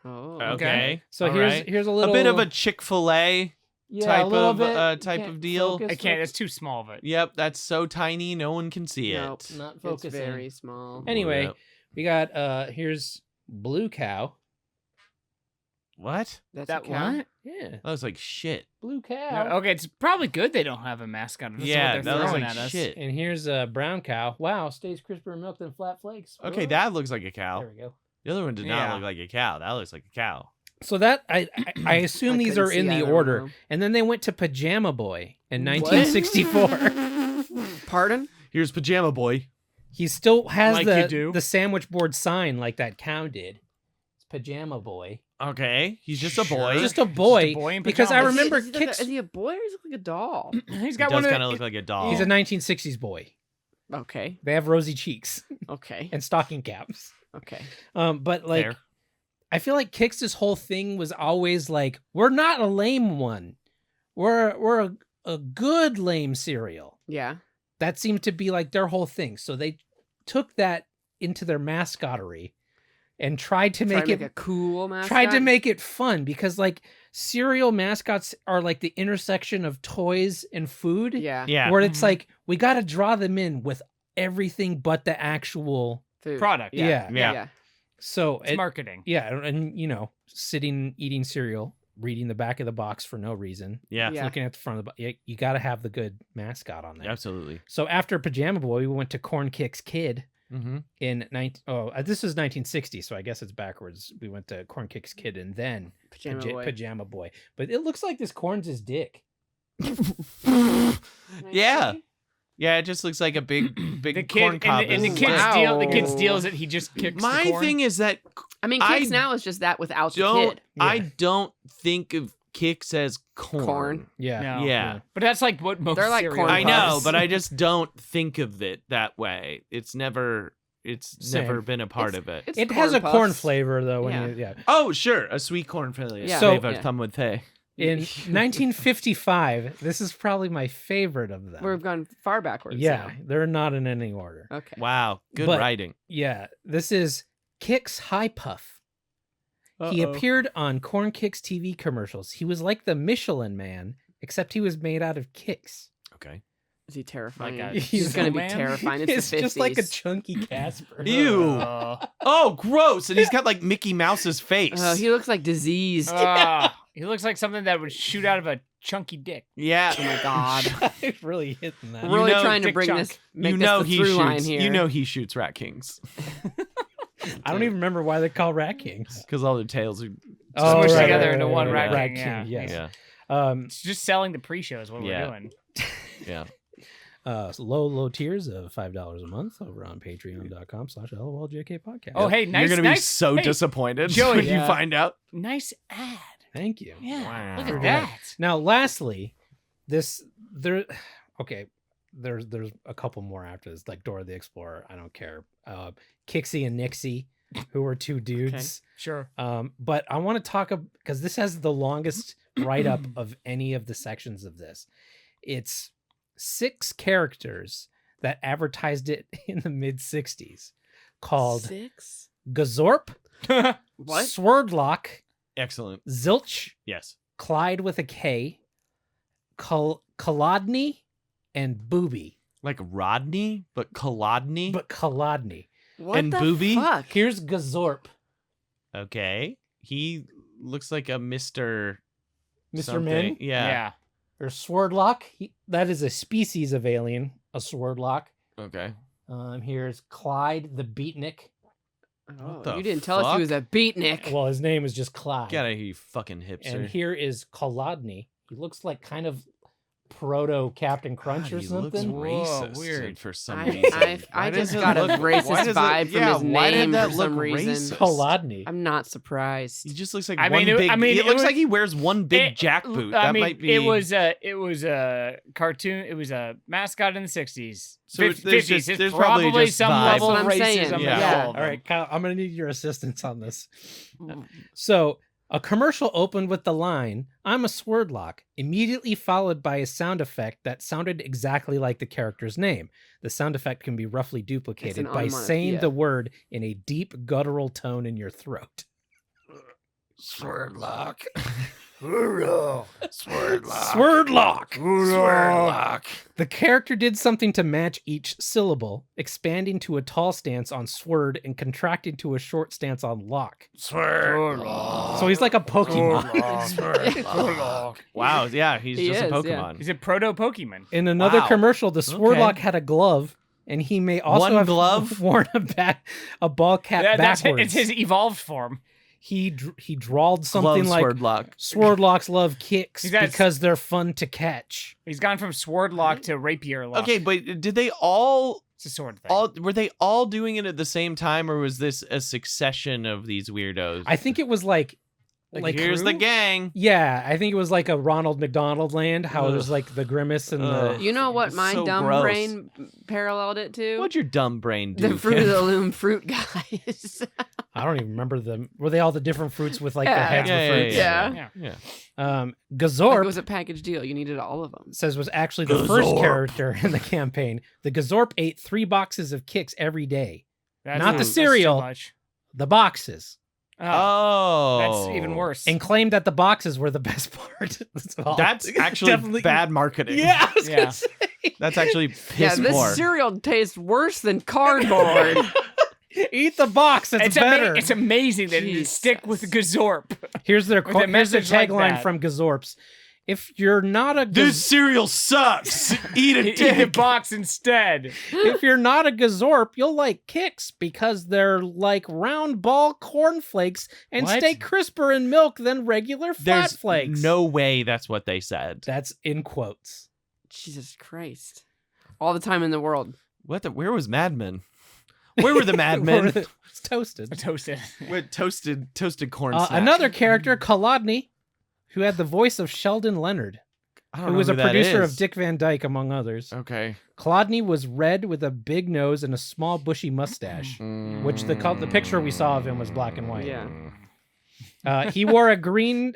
Oh, Okay. So All here's right. here's a A little bit of a Chick-fil-A. yeah, type a little of, bit. type Can't of deal. focus, I can't. It's too small of it. Yep, that's so tiny no one can see Nope. it. Not It's focusing. very small. Anyway, Yep. we got here's Blue Cow. What? That's That a cow? what? Yeah, That looks like shit. Blue Cow. No, okay, it's probably good they don't have a mascot. If this Yeah, is what that they're looks throwing like at us. shit. And here's Brown Cow. Wow, stays crisper in milk than flat flakes. Okay, Whoa. that looks like a There cow. we go. The other one did Yeah. not look like a cow. That looks like a cow. So that I assume I these couldn't are in see the either order. one. And then they went to Pajama Boy in What? 1964. Pardon? Here's Pajama Boy. He still has Like you do. the sandwich board sign like that cow did. It's Pajama Boy. Okay, he's just a Sure. boy. Just a boy. boy in because I pajamas. remember Is he, Kix. is he a boy or is he like a doll? He's He got does one kind of of look like a doll. He's a 1960s boy. Okay. They have rosy cheeks Okay. and stocking caps. Okay. But like, Fair. I feel like Kix's whole thing was always like, we're not a lame one. We're a good lame cereal. Yeah. That seemed to be like their whole thing. So they took that into their mascottery and tried to Try make to it make a cool mascot. tried to make it fun because like cereal mascots are like the intersection of toys and food. Yeah. Yeah. Where it's Mhm. like we got to draw them in with everything but the actual. Food. product. Yeah. Yeah. So It's marketing. yeah, and you know, sitting eating cereal, reading the back of the box for no reason, Yeah. Yeah. looking at the front of the box. You got to have the good mascot on there. Absolutely. So after Pajama Boy, we went to Corn Kix Kid Mm-hmm. in this was 1960, so I guess it's backwards. We went to Corn Kix Kid and then Pajama Boy. But it looks like this corn's his dick. Yeah. Yeah, it just looks like a big The corn kid cob. and the is- kid's Wow. deal. The kid's deal is that he just kicks. My the corn. thing is that I mean, I Kix now is just that without the don't kid. Yeah. I don't think of Kix as corn. Corn. Yeah. No. Yeah. But that's like what most They're like cereal corn I know, puffs. but I just don't think of it that way. It's never Same. been a part of it. It's It has a corn corn puffs. flavor though. When Yeah. you, yeah. Oh, sure, a sweet corn flavor. Yeah. So- flavor come with hay. In 1955, this is probably my favorite of them. We've gone far backwards. Yeah, they're not in any order. Now. Okay. Wow, good But- writing. Yeah, this is Kix High Puff. He appeared on Corn Kix TV commercials. He was like the Michelin Man, except he was made out of Kix. Okay. Is he terrifying? Like a He's gonna be snowman? terrifying. It's, It's the 50s. just like a chunky Casper. Ew. Uh, Oh, gross! And he's got like Mickey Mouse's face. He looks like diseased. he looks like something that would shoot out of a chunky dick. yeah. Oh my god. I'm really hitting that. We're really know trying to Dick bring chunk. this. Make You this know the he through line shoots. here. You know he shoots Rat Kings I don't even remember why they call Rat Kings. because all their tails are. Oh, Smushed right, together right, into right, one right, Rat right. King, yeah. Yes. Yeah. It's just selling the pre-show is what Yeah. we're doing. Yeah. Low tiers of $5 a month over on patreon.com/LOLJK podcast. Oh, hey, nice. You're gonna be nice, so hey, disappointed Joey, when you yeah. find out. Nice ad. Thank you. Yeah. Wow. Look at Yeah. that. Now, lastly, there's a couple more after this, like Dora the Explorer. I don't care. Kixie and Nixie, who are two dudes. Sure. But I want to talk because this has the longest write up of any of the sections of this. It's 6 characters that advertised it in the mid 60s called 6. Gazorp, What? Swordlock, Excellent. Zilch, Yes. Clyde with a K, Kolodny, and Booby. Like Rodney, but Kolodny. But Kolodny. What And the Booby? fuck? Here's Gazorp, Okay. He looks like a Mr. Mr. something. Min. Yeah. Or Swordlock. That is a species of alien, a Swordlock. Okay. Here's Clyde the Beatnik. Oh, the you didn't tell us fuck? he was a beatnik. Well, his name is just Clyde. Get out of here, you fucking hipster. And here is Kolodny. He looks like kind of proto Captain Crunch or God, he looks something. racist weird. for some I- reason. I Why just does it got a look- racist why does it- vibe from his why did name that for look some reason. racist? Kolodny. I'm not surprised. He just looks like I one mean, big. it looks was- like he wears one big jackboot. I That mean, might be. it was a cartoon. It was a mascot in the 60s. So Fif- there's 50s. just- There's there's probably probably just some vibes. level That's of what I'm saying. racism Yeah. involved. All right, Kyle, I'm going to need your assistance on this. So, a commercial opened with the line, "I'm a Swordlock," immediately followed by a sound effect that sounded exactly like the character's name. The sound effect can be roughly duplicated an by saying onomatopoeia. the word in a deep guttural tone in your throat. Swordlock. Swordlock. Swordlock. The character did something to match each syllable, expanding to a tall stance on sword and contracting to a short stance on lock. Swordlock. So he's like a Pokemon. Wow. Yeah, he's He just a is, yeah. Pokemon. He's a proto Pokemon. In another Wow. commercial, the Swordlock Okay. had a glove, and he may also One have glove? worn a ball cap That's backwards. it's his evolved form. He drawled something Glove like Swordlock. Swordlocks love kicks He's got- because they're fun to catch. He's gone from Swordlock to Rapier Lock. Okay, but did they all It's a sword thing. were they all doing it at the same time, or was this a succession of these weirdos? I think it was like Here's the crew? gang. yeah, I think it was like a Ronald McDonald Land, how there's Ugh. like the grimace and Ugh. the You know what my So dumb gross. brain paralleled it to? What'd your dumb brain do? The Fruit of Ken? the Loom fruit guys. I don't even remember them. Were they all the different fruits with like the Yeah. heads Yeah, with yeah, fruits? Yeah. yeah. Um, Like Gazorp it was a package deal. You needed all of them. says was actually the first character in the campaign. The Gazorp ate 3 boxes of kicks every day. That's not the that's too cereal. much. The boxes. Oh, Oh, that's even worse. And claimed that the boxes were the best part. That's actually Definitely- bad marketing. Yeah, I was Yeah. gonna say. That's actually Yeah, piss this poor. cereal tastes worse than cardboard. Eat the box. It's better. It's amazing that it stick with Gazorp. Here's their with a here's the message like tagline that. from Gazorps. If you're not a This cereal sucks. Eat a Eat the dick. box instead. if you're not a Gazorp, you'll like kicks because they're like round ball cornflakes and What? stay crisper in milk than regular flat There's flakes. no way that's what they said. That's in quotes. Jesus Christ. All the time in the world. What the? Where was Mad Men? Where were the Mad Men? It's toasted. Toasted. With toasted corn snacks. Another character, Kolodny, who had the voice of Sheldon Leonard, I don't who know was a who that producer is. of Dick Van Dyke, among others. Okay. Kolodny was red with a big nose and a small bushy mustache, which the picture we saw of him was black and white. Yeah. He wore green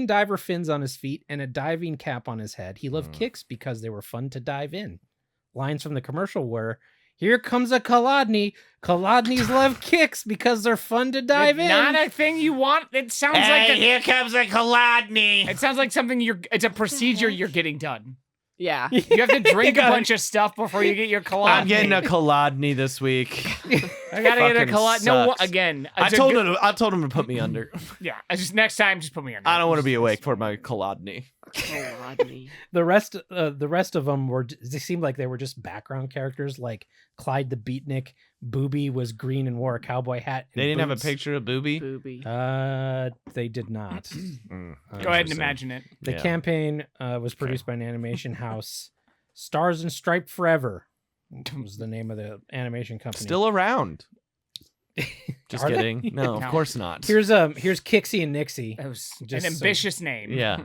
diver fins on his feet and a diving cap on his head. He loved kicks because they were fun to dive in. Lines from the commercial were, "Here comes a Kolodny. Kolodnys love kicks because they're fun to dive in." Not a thing you want. It sounds like here comes a Kolodny. it sounds like something it's a procedure you're getting done. Yeah. You have to drink a gotta- bunch of stuff before you get your Kolodny. I'm getting a Kolodny this week. I gotta get a fucking Kolodny. No, sucks. again. I it's a told good- him. I told him to put me under. Yeah, just next time, just put me under. I don't want to be awake for my Kolodny. Kolodny. The rest of them they seemed like they were just background characters, like Clyde the Beatnik. Booby was green and wore a cowboy hat. And They didn't have a boots. picture of Booby. Booby. They did not. Mm, Go ahead and interesting. imagine it. The Yeah. campaign was produced by an animation house, Stars and Stripe Forever was the name of the animation company. Still around. Just Are they? kidding. No, of No. course not. Here's Kixie and Nixie. That was Just an so- ambitious name. Yeah.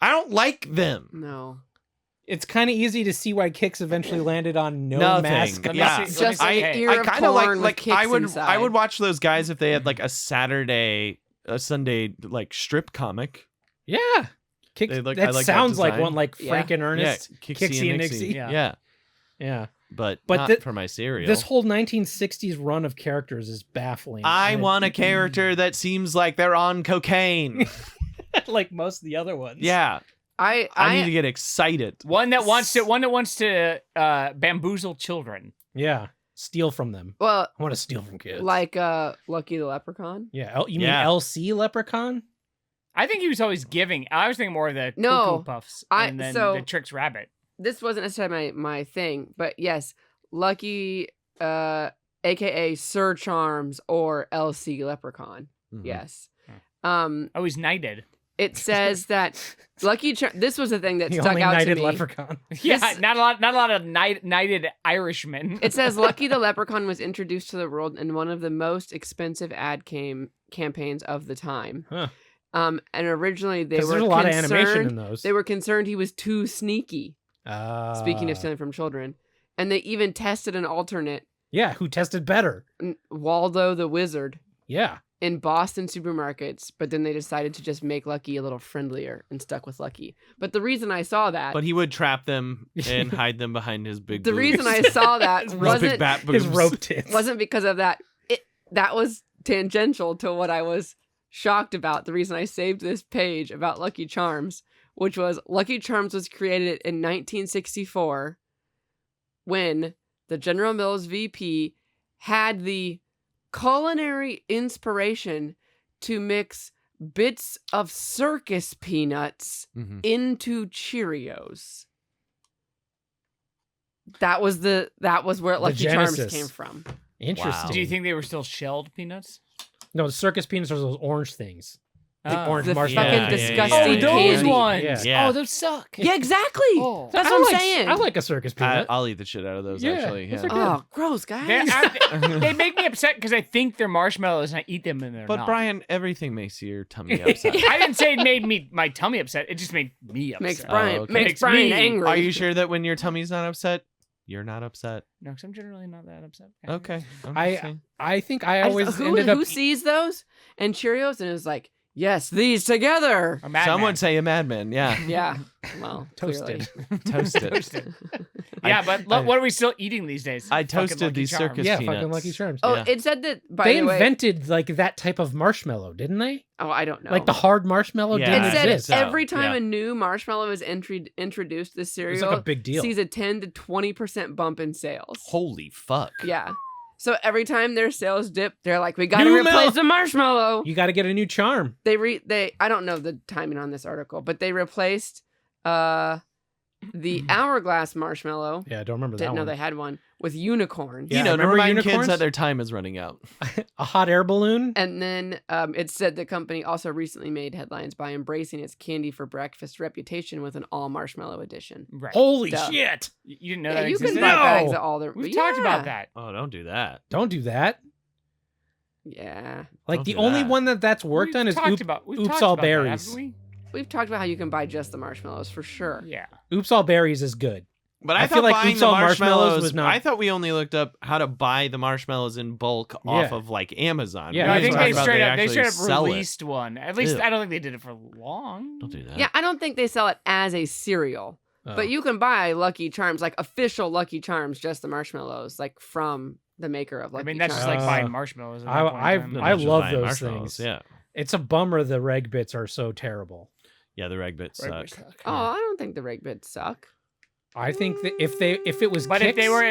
I don't like them. No. It's kind of easy to see why Kix eventually landed on no Nothing. mask. Let me Yeah. see- let me Just see- an hey, ear I of kind of corn with like kicks I would inside. watch those guys if they had like a Sunday like strip comic. Yeah. Kix, They look- that I like that sounds like design. one like Yeah. Frank and Ernest. Yeah, Kixie and Nixie. Yeah. Yeah. Yeah. But But not thi- for my cereal. This whole 1960s run of characters is baffling. I And- want a character that seems like they're on cocaine. like most of the other ones. Yeah. I need to get excited. One that wants to bamboozle children. Yeah. Steal from them. Well, I want to steal from kids. like Lucky the Leprechaun. Yeah. You mean Yeah. LC Leprechaun? I think he was always giving. I was thinking more of the No, Cuckoo Puffs I- and then so- the Trix Rabbit. This wasn't necessarily my thing, but yes, Lucky aka Sir Charms or LC Leprechaun. Mhm. Yes. Oh, he's knighted. It says that this was the thing that The stuck only out to knighted me. leprechaun. Yeah, This- not a lot of knighted Irishmen. It says Lucky the Leprechaun was introduced to the world in one of the most expensive ad campaigns of the time. Huh. And originally they 'Cause were there's a lot of concerned- animation in those. They were concerned he was too sneaky. Speaking of stealing from children, and they even tested an alternate, Yeah, who tested better? Waldo the Wizard, Yeah. in Boston supermarkets, but then they decided to just make Lucky a little friendlier and stuck with Lucky. But the reason I saw that, But he would trap them and hide them behind his big. the boobs. reason I saw that His big wasn't bat His boobs. rope tits. wasn't because of that. That was tangential to what I was shocked about. The reason I saved this page about Lucky Charms, which was Lucky Charms was created in 1964 when the General Mills VP had the culinary inspiration to mix bits of circus peanuts Mhm. into Cheerios. That was where Lucky Charms genesis. came from. Interesting. Do you think they were still shelled peanuts? No, the circus peanuts are those orange things. The Oh. orange The marshmallow. fucking Yeah, disgusting Oh, those candy. ones. Yeah. Yeah. Oh, those suck. Yeah, exactly. Oh. That's I what I'm like, saying. I like a circus peanut. I'll eat the shit out of those. Yeah, Actually, those yeah. are Oh, gross, guys. They make me upset because I think they're marshmallows and I eat them and they're But not. Brian, everything makes your tummy upset. I didn't say it made my tummy upset. It just made me upset. Makes Brian okay. makes Makes Brian me- angry. Are you sure that when your tummy's not upset, you're not upset? No, because I'm generally not that upset. Okay. I'm just I saying. I think I I always just- ended who up. sees those and Cheerios and is like, yes, these together. A madman. Some would say a madman. Yeah. Yeah. Well, Toasted. Toasted. Toasted. Yeah, but look, what are we still eating these days? I Fucking toasted Lucky these Charms. circus Yeah, peanuts. fucking Lucky Charms. Oh, Yeah. it said that. By They the way, invented like that type of marshmallow, didn't they? oh, I don't know. Like the hard marshmallow Yeah, didn't It said exist. so. every time Yeah. a new marshmallow is introduced, this It's cereal like a big deal. sees a 10 to 20% bump in sales. Holy fuck. Yeah. So every time their sales dip, they're like, we got to New replace milk. the marshmallow. You got to get a new charm. They I don't know the timing on this article, but they replaced the hourglass marshmallow. Yeah, I don't remember that Didn't know one. they had one with unicorn. Yeah, You know, to remember remind kids unicorns? that their time is running out. A hot air balloon. And then it said the company also recently made headlines by embracing its candy for breakfast reputation with an all marshmallow edition. Right. Holy Duh. shit! You didn't know Yeah, that you can existed? buy No. bags of all their. We've talked Yeah. about that. Oh, don't do that. Don't do that. Yeah, Like Don't the do only that. one that's worked We've on is talked Oops, about, we've Oops talked All about that, Berries. haven't we? we've talked about how you can buy just the marshmallows for sure. Yeah. Oops All Berries is good. But I I, feel thought like buying Oops the All Marshmallows marshmallows was not- I thought we only looked up how to buy the marshmallows in bulk off Yeah. of like Amazon. Yeah, No, I We think talked they about straight up actually sell it. released one. At least Ew. I don't think they did it for long. Don't do that. Yeah, I don't think they sell it as a cereal, Oh. but you can buy Lucky Charms, like official Lucky Charms, just the marshmallows, like from the maker of Lucky I mean, that's just Charms. like buying marshmallows. At I- that point in I- time. I Not just love buying those marshmallows, things. Yeah. It's a bummer the reg bits are so terrible. Yeah, the reg bits Right, suck. Oh, I don't think the reg bits suck. I think that if it was But if they Kix, were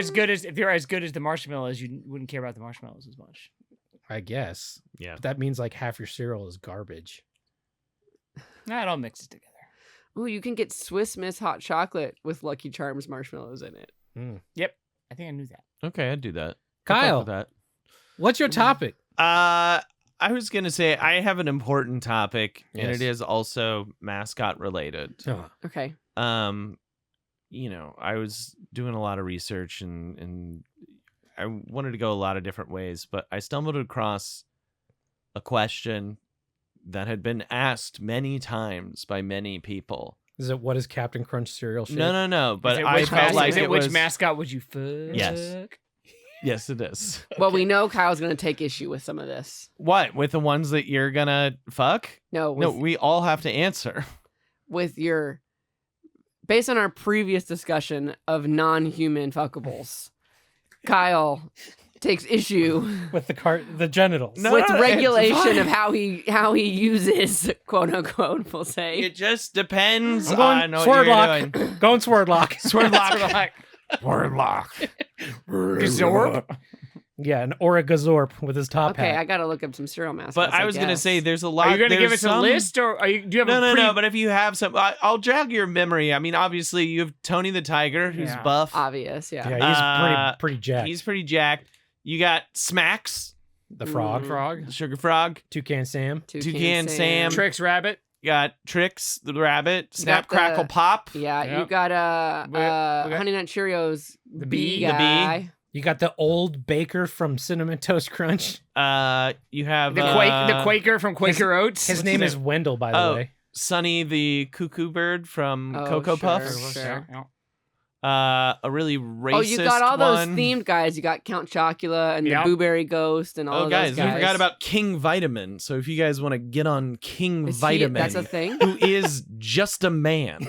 as good as the marshmallows, you wouldn't care about the marshmallows as much. I guess. Yeah. But that means like half your cereal is garbage. Nah, it all mixes together. Oh, you can get Swiss Miss hot chocolate with Lucky Charms marshmallows in it. Yep, I think I knew that. Okay, I'd do that. I'd fuck Kyle, with that. what's your topic? I was gonna say I have an important topic, and Yes. it is also mascot related. Oh, Okay. You know, I was doing a lot of research and I wanted to go a lot of different ways, but I stumbled across a question that had been asked many times by many people. is it what is Captain Crunch cereal shaped? No, but Is it I which felt like it which was mascot would you fuck? Yes. Yes, it is. Well, we know Kyle's going to take issue with some of this. What, with the ones that you're gonna fuck? No, with, No, we all have to answer. with your. Based on our previous discussion of non-human fuckables, Kyle takes issue With the genitals. No, with it's regulation fine. of how he uses quote unquote. We'll say It just depends I'm going on what sword you're lock. doing. Going sword lock. Sword lock. Word lock. Gazorp? Yeah, an Oragazorp with his top okay, hat. I gotta look up some cereal mascots. But I was gonna guess. say there's a lot. Are you going to give there's us a some- list, or do you have No, a no, pretty... no. But if you have some, I'll jog your memory. I mean, obviously you have Tony the Tiger, who's Yeah. buff. obvious, yeah. Yeah, he's Uh, pretty jacked. He's pretty jacked. You got Smacks, The frog. Frog. Sugar Frog, Toucan Sam. Toucan Sam. Tricks Rabbit. you got Trix the Rabbit, You Snap, got the- Crackle, Pop. Yeah, Yep. you got We got- Honey Nut Cheerios, The bee bee. The bee. guy. You got the old baker from Cinnamon Toast Crunch. You have The Quaker from Quaker Oats. His What's name is Wendell, by the Oh, way. Sunny the Cuckoo Bird from Oh, Cocoa sure. Puffs. Sure. Yeah. A really racist Oh, you got all those one. themed guys. You got Count Chocula and Yep. the Blueberry Ghost and all Oh, of guys, those we guys. forgot about King Vitamin. So if you guys want to get on King Is he- Vitamin, that's a thing? who is just a man,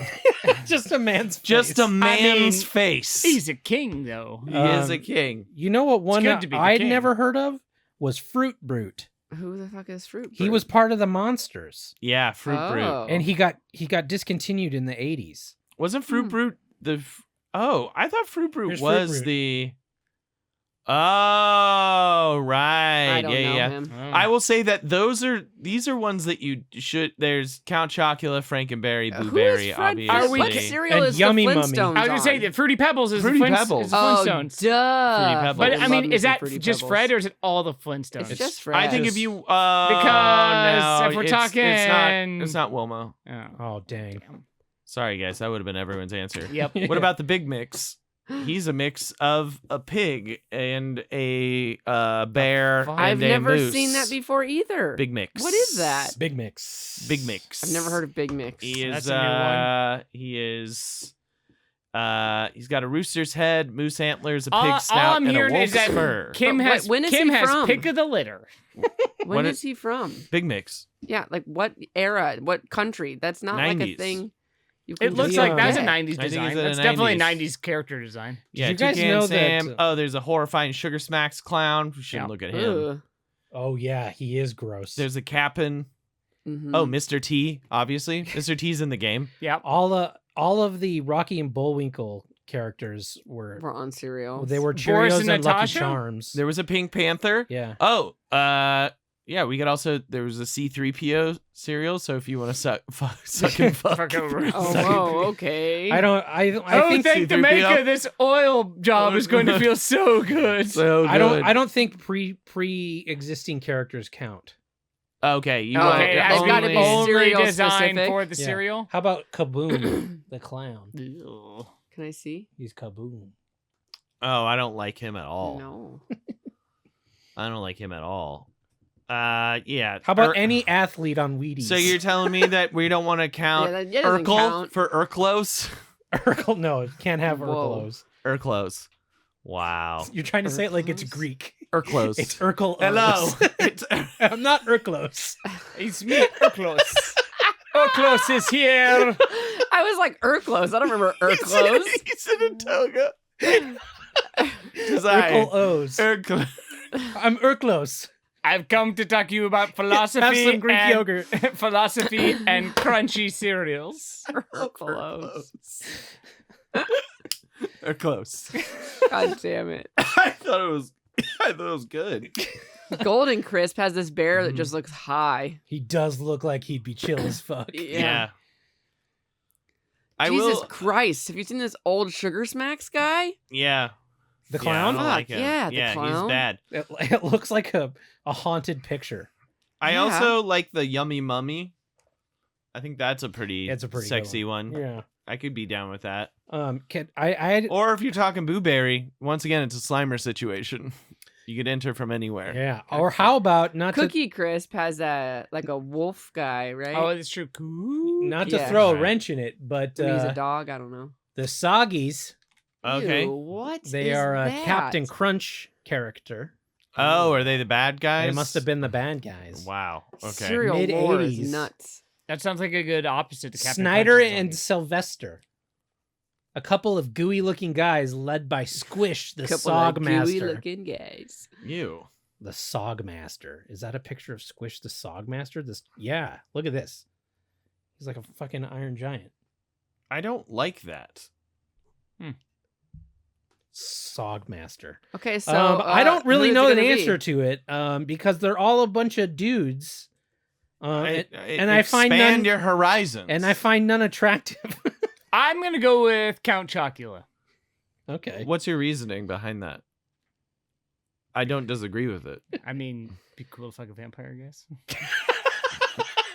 Just a man's just a face. man's mean, face. He's a king, though. He is a Um, king. You know what one good to be the I'd king. never heard of was Fruit Brute. Who the fuck is Fruit? He Brute? was part of the Monsters, Yeah, Fruit Brute. Oh. and he got discontinued in the 80s. Wasn't Fruit Hmm. Brute the? Oh, I thought Fruit Brute Here's Fruit was Brute. the. Oh right, I don't yeah, know yeah. him. I will say that these are ones that you should. There's Count Chocula, Frankenberry, Who is Blueberry, Fred? obviously. Are we What ki- cereal And is Yummy the Mummy. Flintstones I was gonna say on? that Fruity Pebbles is Fruity the Pebbles. Is the Oh, Flintstones. duh. Fruity Pebbles. But I love mean, me is some that Fruity just Pebbles. Fred or is it all the Flintstones? It's just Fred. I think if you Because no, if we're it's talking- it's not Wilma. Oh. Oh dang! Sorry guys, that would have been everyone's answer. Yep. What about the Big Mix? He's a mix of a pig and a bear. fuck? And I've a never moose. seen that before either. Big Mix. What is that? Big Mix. Big Mix. I've never heard of Big Mix. He is. That's a new one. He is. He's got a rooster's head, moose antlers, a pig All snout, I'm and a hearing wolf's is that fur. Kim But has when is Kim he has from? pick of the litter. When What is he from? Big Mix. Yeah, like what era? What country? That's not like a 90s. thing. You It can looks just like that was a get. 90s I think design. it's a That's definitely a 90s. 90s character design. Yeah, you guys Toucan know Sam. that, Oh, there's a horrifying Sugar Smacks clown. We shouldn't Yeah. look at him. Ugh. Oh yeah, he is gross. There's a Cap'n. Mhm. Oh, Mr. T, obviously. Mr. T's in the game. Yep. all of the Rocky and Bullwinkle characters were We're on cereal. they were Boris Cheerios and and Lucky Natasha? Charms. There was a Pink Panther. Yeah. Oh, yeah, we could also, there was a C3PO cereal, so if you want to suck and fuck. Fuck over. Oh, Suck- whoa, okay. I think thank the C-3PO. maker. This oil job is going to feel so good. So I good. don't think pre-existing characters count. Okay, you Okay, want Okay, it it's has to gotta be be only cereal designed specific. for the Yeah. cereal. How about Kaboom the clown? Can I see? He's Kaboom. Oh, I don't like him at all. No. I don't like him at all. Yeah. How about any athlete on Wheaties? So you're telling me that we don't want to count Yeah, that doesn't Urkel count. for Urklos? Urkel? No, can't have Whoa. Urkelos. Urklos. Wow. You're trying to say it like it's Urkelos? Greek. Urklos. It's Urkel. Hello. It's I'm not Urklos. It's me, Urklos. Urklos is here. I was like Urklos. I don't remember Urklos. He's in a toga. Urkel O's. Urklos. I'm Urklos. I've come to talk to you about philosophy Have some Greek and yogurt. philosophy and crunchy cereals. Urklos. Urklos. God damn it. I thought it was good. Golden Crisp has this bear that just looks high. He does look like he'd be chill as fuck. Yeah. I Jesus will. Christ. Have you seen this old Sugar Smacks guy? Yeah. The Yeah, I clown? don't like him. Yeah, the he's clown. bad. It looks like a haunted picture. I Yeah. also like the Yummy Mummy. I think that's a pretty, It's a pretty good sexy one. Yeah. I could be down with that. Can I Or if you're talking Boo Berry, once again, it's a Slimer situation. You could enter from anywhere. yeah. Or how about not Cookie Crisp has a like a wolf guy, right? Oh, it's true. to Yeah. throw a Right. wrench in it, but When he's a dog, I don't know. the Soggies, Okay. Ew, what? they is are a that? Captain Crunch character. Oh, are they the bad guys? They must have been the bad guys. Wow. Okay. Cereal lore Mid-80s. is nuts. That sounds like a good opposite to Captain Snyder Crunch's and zombie. Sylvester. A couple of gooey-looking guys led by Squish, the Couple of Sogmaster. gooey-looking guys. You. The Sogmaster. Is that a picture of Squish the Sogmaster? Yeah, look at this. He's like a fucking Iron Giant. I don't like that. Sogmaster. Okay, so I don't really who is know it the gonna be? answer to it because they're all a bunch of dudes. And I find expand none- your horizons. And I find none attractive. I'm going to go with Count Chocula. Okay. What's your reasoning behind that? I don't disagree with it. I mean, be cool to fuck a vampire, I guess.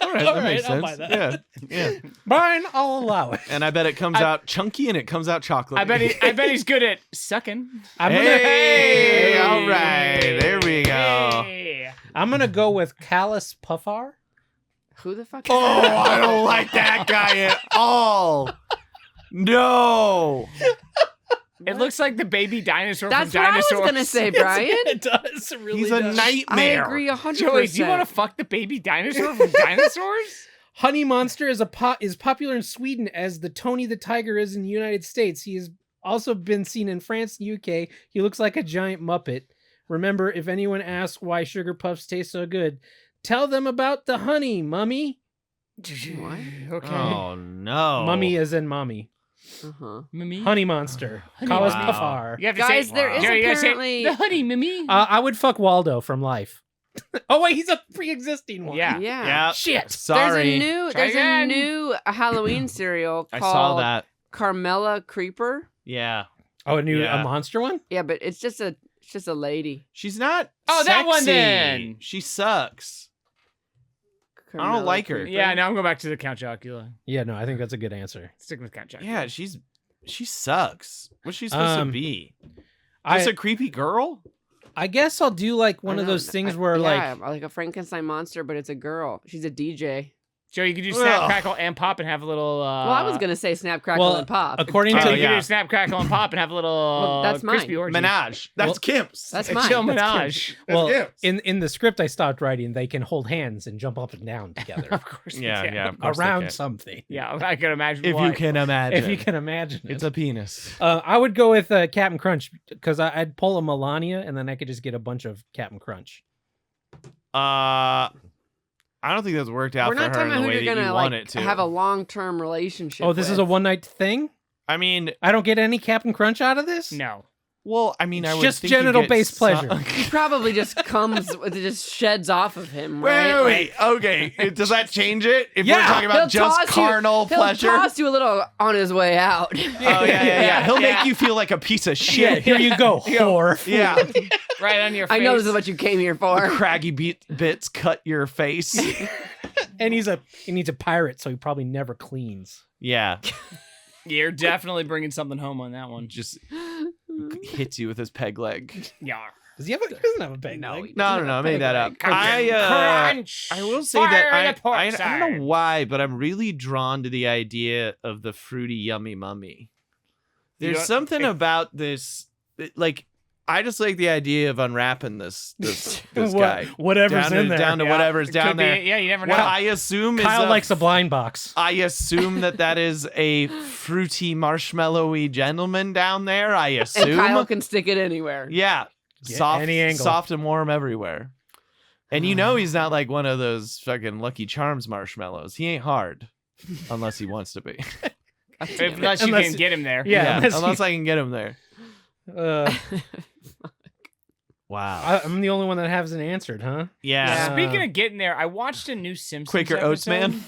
All right, All that makes right, I'll sense. buy that. Yeah. Brian, I'll allow it. And I bet it comes out chunky and it comes out chocolate. I bet he's good at sucking. I'm Hey, gonna, all right, there we go. Hey. I'm gonna go with Callus Puffar. Who the fuck? Oh, I don't like that guy at all. No. It looks like the baby dinosaur That's from what I was Dinosaurs. gonna say, Brian. It does. It really He's a does. I nightmare. agree 100%. Joey, do you want to fuck the baby dinosaur from Dinosaurs? Honey Monster is popular in Sweden as the Tony the Tiger is in the United States. He has also been seen in France and UK. He looks like a giant Muppet. Remember, if anyone asks why sugar puffs taste so good, tell them about the honey, mummy. What? Okay. Oh no. Mummy as in mommy. Uh-huh. Mimi? Honey Monster. Honey Callus Monster. Puffar. You have to Guys, say, there is Joey, you gotta say, apparently- the honey, Mimi. I would fuck Waldo from Life. Oh wait, he's a pre-existing one. Yeah. Yeah. Yeah. Shit. Sorry. Try There's a again. new Halloween cereal I called saw that. Carmela Creeper. Yeah. Oh, a new Yeah. a monster one? Yeah, but it's just a lady. She's not. Oh, that one sexy. then. She sucks. I don't Carmela like her. Creeper. Yeah, now I'm going back to the Count Chocula. Yeah, no, I think that's a good answer. Sticking with Count Chocula. Yeah, she sucks. What's she supposed to be? I Just a creepy girl? I guess I'll do like one I of know, those things I- where yeah, like a Frankenstein monster, but it's a girl. She's a DJ. Joey, you could do Snap, Ugh. Crackle, and Pop and have a little... Well, I was gonna say Snap, Crackle, well, and Pop. according Oh, to you could yeah. do Snap, Crackle, and Pop and have a little Well, that's mine. crispy orgy. Menage. That's Well, Kim's. That's A mine. chill That's menage. well, Gibbs. in the script I stopped writing, they can hold hands and jump up and down together Of course they Yeah, can. yeah. Of course they around can. something. Yeah, I can imagine If why. you can imagine. If you can imagine it. It's a penis. I would go with Captain Crunch because I'd pull a Melania and then I could just get a bunch of Captain Crunch. I don't think that's worked out We're for not her talking in about the who way you're that you gonna want like it to. have a long-term relationship. Oh, this is with. a one night thing? I mean, I don't get any Captain Crunch out of this? No. well, I mean, I It's would just think you genital-based get pleasure. He probably just comes, it just sheds off of him, Wait, right? wait, wait. Okay, does that change it? If Yeah, we're talking He'll about just toss carnal He'll pleasure? toss you a little on his way out. Oh yeah. He'll Yeah. make you feel like a piece of Yeah, shit. here you go, whore. Yeah. Right on your face. I know this is what you came here The for. craggy bits cut your face. And he needs a pirate, so he probably never cleans. Yeah, You're definitely bringing something home on that one. just hits you with his peg leg. Yeah. Does he doesn't have a big No, leg? he No, doesn't I have made a that up. peg leg. I will say Fire that the port I don't side. know why, but I'm really drawn to the idea of the fruity yummy mummy. There's don't- something about this, like I just like the idea of unwrapping this guy Whatever's down in to, there. down to whatever's It down could be- there. yeah, you never know. What I assume Kyle is likes a blind box. I assume that is a fruity marshmallowy gentleman down there. I And assume. Kyle can stick it anywhere. Yeah, Get soft, any angle. soft and warm everywhere. And you know he's not like one of those fucking Lucky Charms marshmallows. He ain't hard, unless he wants to be. Unless you Unless- can get him there. Yeah, unless I can get him there. Uh, Wow. I'm the only one that hasn't answered, huh? Yeah. Speaking of getting there, I watched a new Simpsons Quaker Oats episode.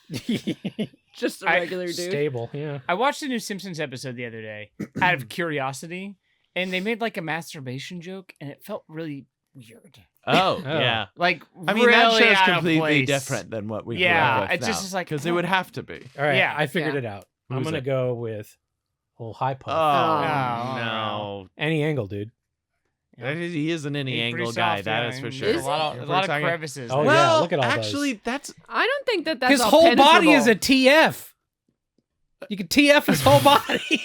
man. Just a regular dude. Stable, yeah. I watched a new Simpsons episode the other day out of curiosity, and they made like a masturbation joke, and it felt really weird. Oh, Oh. yeah. Like, I mean, really that show's out of completely place. different than what we Yeah, grew up with it's just like, because it would have to be. All right, Yeah, I figured yeah. it out. Who I'm is gonna it? go with old high puff. Oh, Oh, no. Any angle, dude. Yeah. He is an any He's pretty angle guy, soft, that yeah, is for and sure. there's Is a lot If of, we're a lot of talking- crevices. Oh, there. yeah, Well, look at all those. actually, that's I don't think that's His all whole body is a penetrable. TF. You can TF his whole body.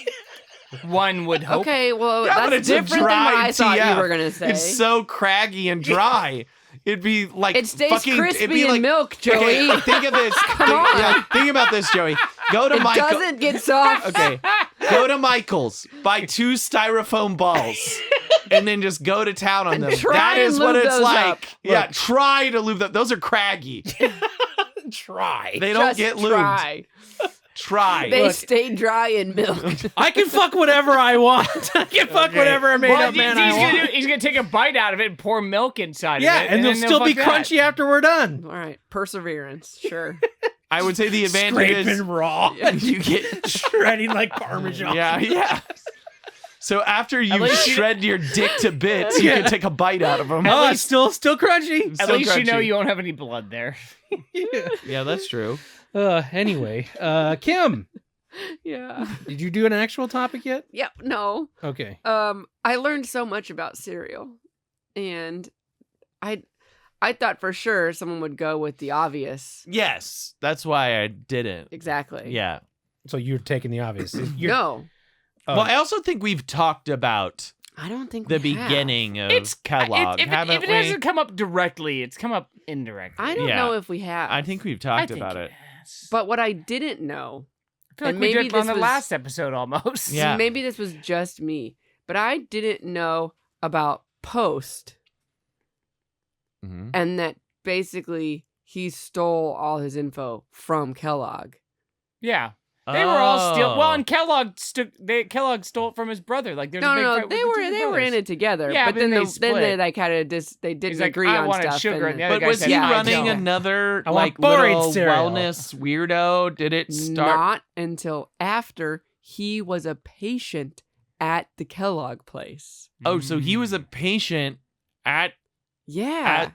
One would hope. Okay, well, Yeah, but that's it's a different than what dry I thought TF. you were gonna say. it's so craggy and dry. It'd be like It stays fucking, crispy it'd be in like, milk, Joey. Okay, think of this. Think about this, Joey. Go to It Michael. doesn't get soft. Okay, go to Michael's, buy 2 styrofoam balls, and then just go to town on them. Try That and is what lube it's those like. up. Yeah, Look. try to lube them. Those are craggy. Try. They don't Just get lubed. try. Try. They Look. stay dry in milk. I can fuck whatever I want. I can fuck Okay. whatever I made Well, up man I want. he's gonna take a bite out of it and pour milk inside Yeah, of it. and they'll then still be fuck that. crunchy after we're done. All right, perseverance, sure. I would say the advantage is Scraping raw. you get Shredding like Parmesan. yeah. So after you least you- shred your dick to bits, you can take a bite out of them. Oh, it's still crunchy. At least you know you won't have any blood there. Yeah, that's true. Anyway, Kim, Yeah. did you do an actual topic yet? Yep. No. Okay. I learned so much about cereal, and I thought for sure someone would go with the obvious. Yes, that's why I didn't. Exactly. Yeah. So you're taking the obvious. You're, No, Well, I also think we've talked about I don't think the we have. beginning of It's Kellogg, if haven't it we? hasn't come up directly, it's come up indirectly. I don't Yeah. know if we have. I think we've I talked think about it. has. But what I didn't know, I feel like and we maybe did on this the was- last episode almost. Yeah. maybe this was just me, but I didn't know about Post, Mhm. and that basically he stole all his info from Kellogg. Yeah. They were all steal. Well, Oh. and Kellogg stole it from his brother. Like there's a No, big no, fight no. with They the were two they were brothers. in it together. Yeah, but but then then they then they split. like had a they didn't He's like, agree I on wanted stuff. sugar, and the other But guy was said, he "No, I running don't." another I want like borage little cereal. wellness weirdo? Did it start? Not until after he was a patient at the Kellogg place. Oh, so he was a Mm. patient at Yeah.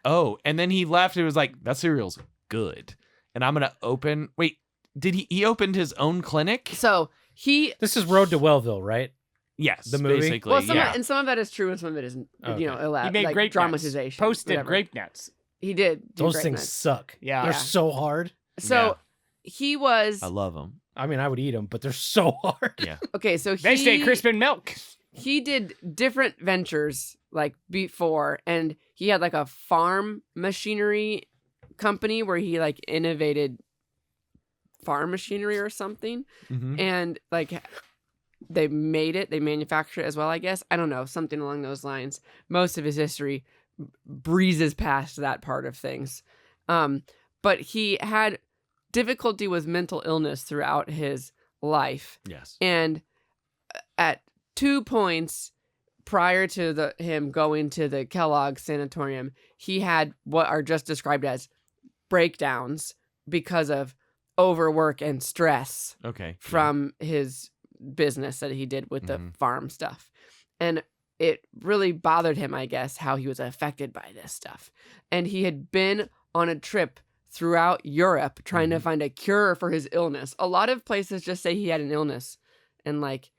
and then he left. It was like that cereal's good, and I'm gonna open. Wait, did he opened his own clinic? So he This is Road to Wellville, right? Yes, The movie? basically. well, some yeah. and some of that is true, and some of it isn't. Okay. You know, He made like grape dramatization. nuts. Posted whatever. grape nuts. He did. do Those grape things nuts. suck. Yeah. They're Yeah. so hard. So he was I love him. I mean, I would eat them, but they're so hard. Yeah. okay. So They stay crisp in milk. he did different ventures like before, and he had like a farm machinery company where he like innovated farm machinery or something, Mhm. and like they manufactured it as well, I guess. I don't know, something along those lines. Most of his history breezes past that part of things. But he had difficulty with mental illness throughout his life. Yes. And at 2 points prior to him going to the Kellogg sanatorium, he had what are just described as breakdowns because of overwork and stress Okay. from his business that he did with the Mhm. farm stuff. And it really bothered him, I guess, how he was affected by this stuff. And he had been on a trip throughout Europe trying to find a cure for his illness. A lot of places just say he had an illness and like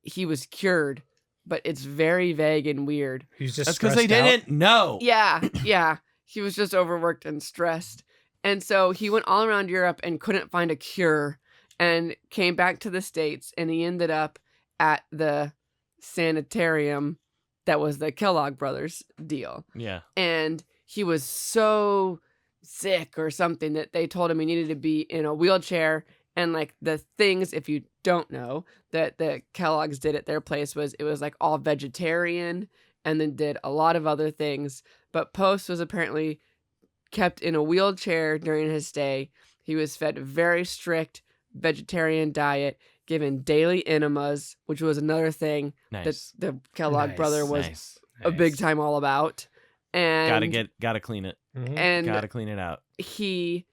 he was cured, but it's very vague and weird. He's just That's because they stressed out. didn't know. Yeah, yeah. He was just overworked and stressed. And so he went all around Europe and couldn't find a cure and came back to the States, and he ended up at the sanitarium that was the Kellogg brothers deal. Yeah. And he was so sick or something that they told him he needed to be in a wheelchair. And like the things, if you don't know, that the Kellogg's did at their place was it was like all vegetarian and then did a lot of other things. But Post was apparently kept in a wheelchair during his stay. He was fed a very strict vegetarian diet, given daily enemas, which was another thing Nice. that the Kellogg Nice, brother was Nice. a big time all about. And Gotta clean it. Mhm. and Gotta clean it out. he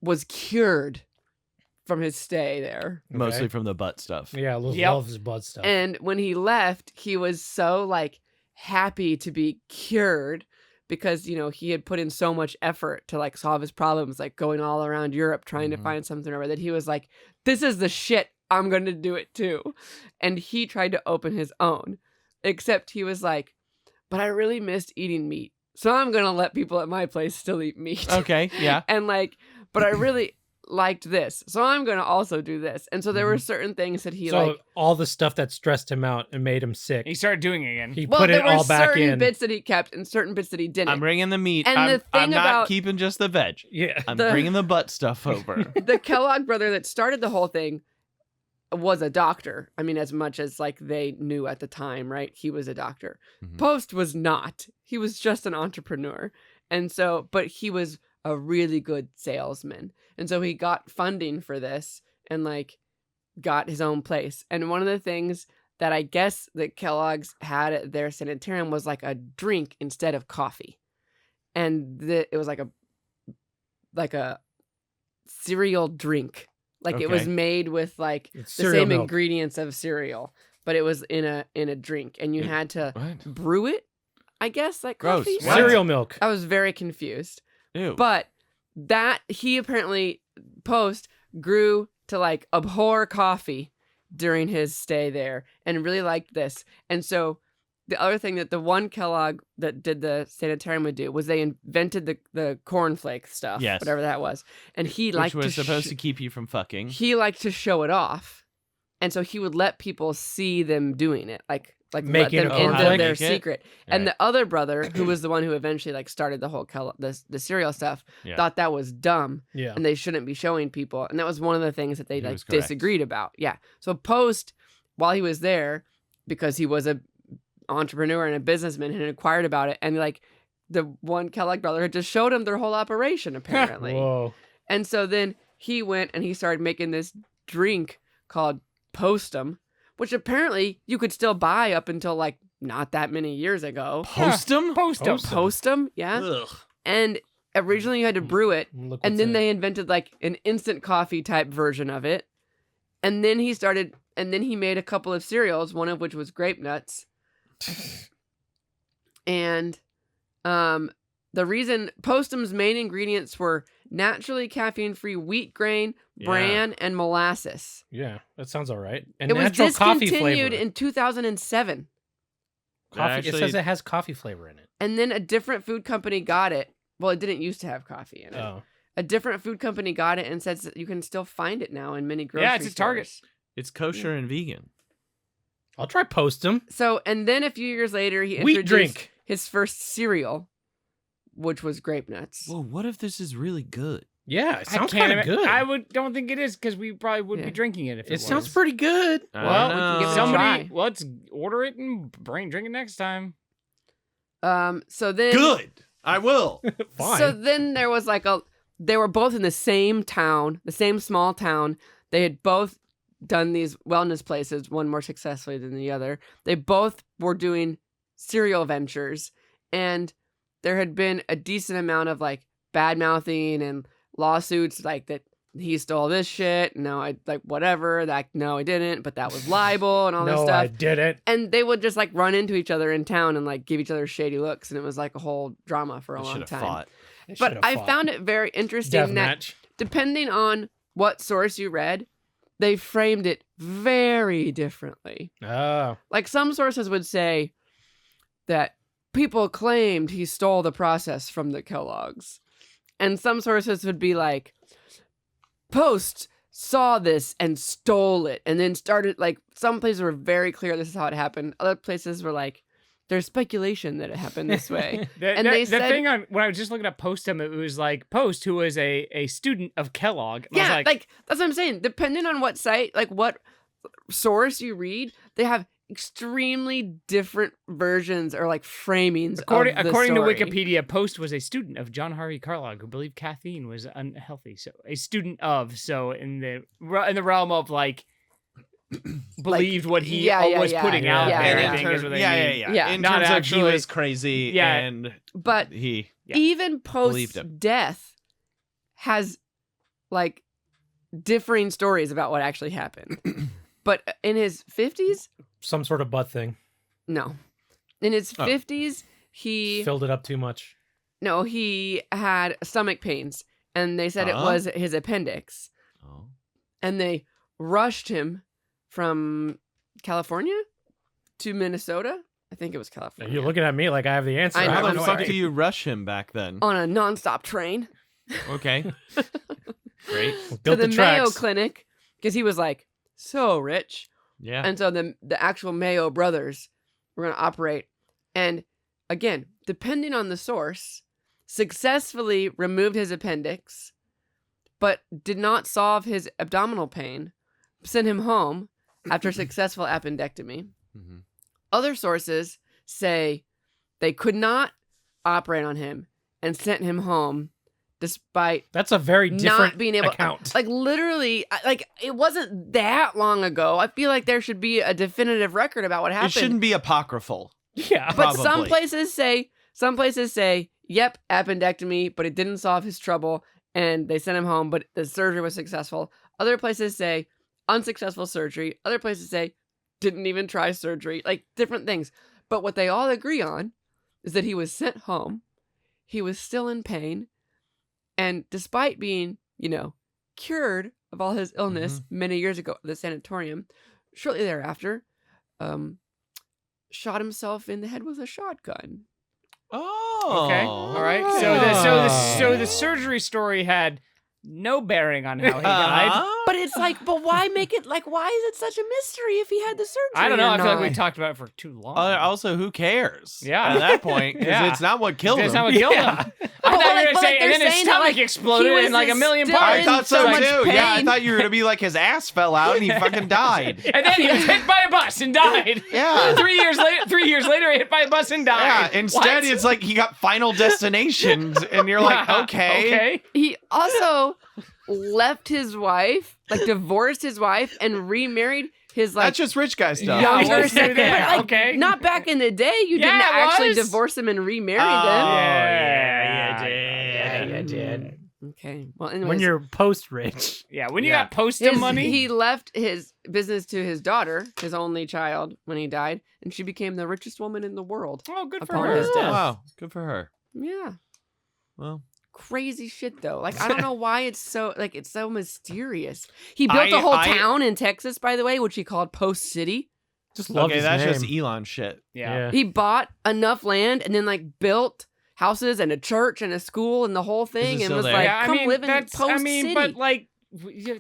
was cured from his stay there. Mostly from the butt stuff. Yeah, Yep. love his blood stuff. And when he left, he was so like happy to be cured because, you know, he had put in so much effort to like solve his problems, like going all around Europe trying to Mhm. find something over that he was like, this is the shit. I'm going to do it too. And he tried to open his own, except he was like, but I really missed eating meat. So I'm going to let people at my place still eat meat. Okay. Yeah. And like, but I really liked this. So I'm going to also do this. And so there were certain things that he so like, all the stuff that stressed him out and made him sick, He started doing it again. he well, put there it were all back certain in. bits that he kept and certain bits that he didn't. I'm bringing the meat. And I'm, the thing I'm not about- keeping just the veg. Yeah. I'm The- bringing the butt stuff over. The Kellogg brother that started the whole thing was a doctor. I mean, as much as like they knew at the time, right? He was a doctor. Mhm. Post was not. He was just an entrepreneur. And so, but he was a really good salesman. And so he got funding for this and like got his own place. And one of the things that I guess that Kellogg's had at their sanitarium was like a drink instead of coffee. And it was like a cereal drink. Like it was Okay. made with like It's the cereal same milk. ingredients of cereal. but it was in a drink, and you had to What? brew it. I guess like Gross. coffee. What? Cereal milk. I was very confused. Ew. But that he apparently grew to like abhor coffee during his stay there and really liked this. And so the other thing that the one Kellogg that did the sanitarium would do was they invented the cornflake stuff, Yes. whatever that was. And he Which liked was to supposed to keep you from fucking. he liked to show it off. And so he would let people see them doing it, like Making let a them into cornflake? their Make it? secret. And Right. the other brother, who was the one who eventually like started the whole the cereal stuff, Yeah. thought that was dumb Yeah. and they shouldn't be showing people. And that was one of the things that they He like was correct. disagreed about. Yeah. So Post, while he was there, because he was a entrepreneur and a businessman, had inquired about it, and like the one Kellogg brother had just showed him their whole operation apparently. Whoa. And so then he went and he started making this drink called Postum, which apparently you could still buy up until like not that many years ago. Post 'em? Post 'em. Postum, yeah. Ugh. And originally you had to brew it, Look and what's then in they invented like an instant coffee type version of it. And then he made a couple of cereals, one of which was grape nuts. And the reason Postum's main ingredients were naturally caffeine-free wheat grain, Yeah. bran, and molasses. Yeah, that sounds all right. And It was natural coffee discontinued flavor. in 2007. Coffee, Actually- it says it has coffee flavor in it. And then a different food company got it. Well, it didn't used to have coffee in it. Oh. A different food company got it and says that you can still find it now in many grocery Yeah, it's at Target. stores. It's kosher and vegan. I'll try Postum. So, and then a few years later, he Wheat introduced drink. his first cereal, which was grape nuts. Whoa, what if this is really good? Yeah, it I sounds can't kind of ima- good. I don't think it is because we probably would Yeah. be drinking it if it it sounds was. pretty good. Well, we can give it a somebody, try. let's order it and drink it next time. So then Good. I will. Fine. So then there was like they were both in the same town, the same small town. They had both done these wellness places, one more successfully than the other. They both were doing cereal ventures, and there had been a decent amount of like bad mouthing and lawsuits, like that he stole this shit. No, I like whatever. That no, I didn't, but that was libel and all this no, stuff. I didn't. And they would just like run into each other in town and like give each other shady looks, and it was like a whole drama for a I long should have time. fought. They But should've I fought. found it very interesting that Deathmatch. depending on what source you read, they framed it very differently. Oh. Like some sources would say that people claimed he stole the process from the Kellogg's. And some sources would be like, Post saw this and stole it and then started, like, some places were very clear this is how it happened. Other places were like, there's speculation that it happened this way. And they the said- thing on when I was just looking at Postum, it was like Post, who was a student of Kellogg. And I was Yeah, like, like that's what I'm saying. Depending on what site, like what source you read, they have extremely different versions or like framings. according of the to story. Wikipedia, Post was a student of John Harvey Kellogg, who believed caffeine was unhealthy. So a student of, so in the realm of like believed what he was putting yeah. out Yeah, there. yeah. I think is what they mean. Yeah. In Not terms of actually- he was crazy Yeah. and But he Yeah. even Believed Post's him. death has like differing stories about what actually happened. But in his 50s, Some sort of butt thing. no. In his Oh. 50s, he Filled it up too much. he had stomach pains, and they said it was his appendix. Oh. And they rushed him from California to Minnesota. I think it was California. You're looking at me like I have the answer. I know, How have the I'm no fuck sorry. do you rush him back then? on a nonstop train Okay. Great. to Built the the Mayo tracks. Clinic because he was like so rich. Yeah. And so the actual Mayo brothers were going to operate. And again, depending on the source, successfully removed his appendix, but did not solve his abdominal pain, sent him home after successful appendectomy. Mhm. Other sources say they could not operate on him and sent him home despite That's a very different not being able account. like literally like it wasn't that long ago. I feel like there should be a definitive record about what It happened. shouldn't be apocryphal. yeah. but some probably. places say yep, appendectomy, but it didn't solve his trouble and they sent him home, but the surgery was successful. Other places say unsuccessful surgery. Other places say didn't even try surgery, like different things. But what they all agree on is that he was sent home. He was still in pain. And despite being, cured of all his illness many years ago at the sanatorium, shortly thereafter, shot himself in the head with a shotgun. Oh. Okay. All right. So the surgery story had no bearing on how he died. But it's like, why make it like? Why is it such a mystery if he had the surgery? I don't know. or I feel like we not? talked about it for too long. Also, who cares? Yeah. At that point, because Yeah. it's not what killed That's him. not what killed Yeah. him. I thought you were gonna say, and then his saying that, stomach like, exploded he was in like a million still parts. I in thought so so much too. Yeah, I pain. thought you were gonna be like his ass fell out and he fucking died. And then he was hit by a bus and died. Yeah. 3 years later, 3 years later, he hit by a bus and Yeah. died. Instead, What? it's like he got Final Destinations, and you're like, okay. Okay. He also left his wife, like divorced his wife, and remarried his like That's just rich guy stuff. Yeah, younger let's do sister. that. But, like, Okay. not back in the day. You Yeah, didn't it actually was. divorce him and remarry them. Yeah, you did. Okay. Well, anyways, When you're post-rich. Yeah, when you Yeah. got post-it money. he left his business to his daughter, his only child, when he died, and she became the richest woman in the world. Oh, good for Upon her. his death. Wow, good for her. Yeah. Well, Crazy shit though. Like I don't know why it's so mysterious. He built a whole town in Texas, by the way, which he called Post City. Just love okay, his that's name. just Elon shit. Yeah. He bought enough land and then like built houses and a church and a school and the whole thing, and still was there? like, Yeah, I "Come mean, live in that's, Post I mean, City." but like,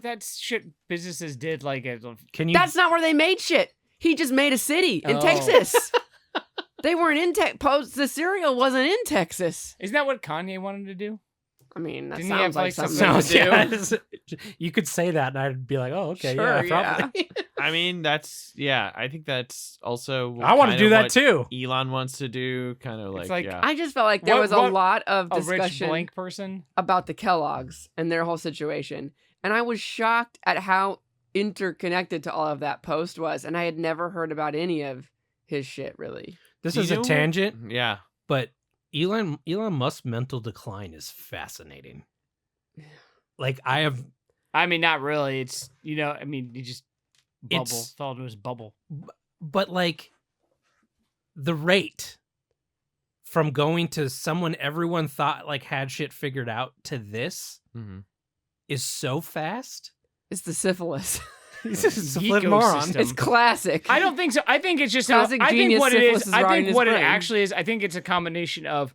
that's shit businesses did. Like, Can you? That's not where they made shit. He just made a city in Oh. Texas. They weren't in Post. The cereal wasn't in Texas. isn't that what Kanye wanted to do? I mean, that Didn't he sounds have, like like, something some- to do. You could say that, and I'd be like, "Oh, okay, Sure, yeah, probably." I mean, I think that's also. I want to kind do of that what too. Elon wants to do, kind of It's like, like, yeah. I just felt like there What- was a what- lot of A rich discussion blank person. about the Kellogg's and their whole situation. And I was shocked at how interconnected to all of that post was. And I had never heard about any of his shit, really. This Do is you a know what- tangent, Yeah. but Elon Musk's mental decline is fascinating. Like I mean, not really. It's I mean, he just It's- fell into his bubble. but like the rate from going to someone everyone thought like had shit figured out to this Mm-hmm. is so fast. It's the syphilis. He's just a flip moron. Ecosystem. It's classic. I don't think so. I think it's just. Classic I think genius what it syphilis is. is I rotting think his what it brain. actually is. I think it's a combination of,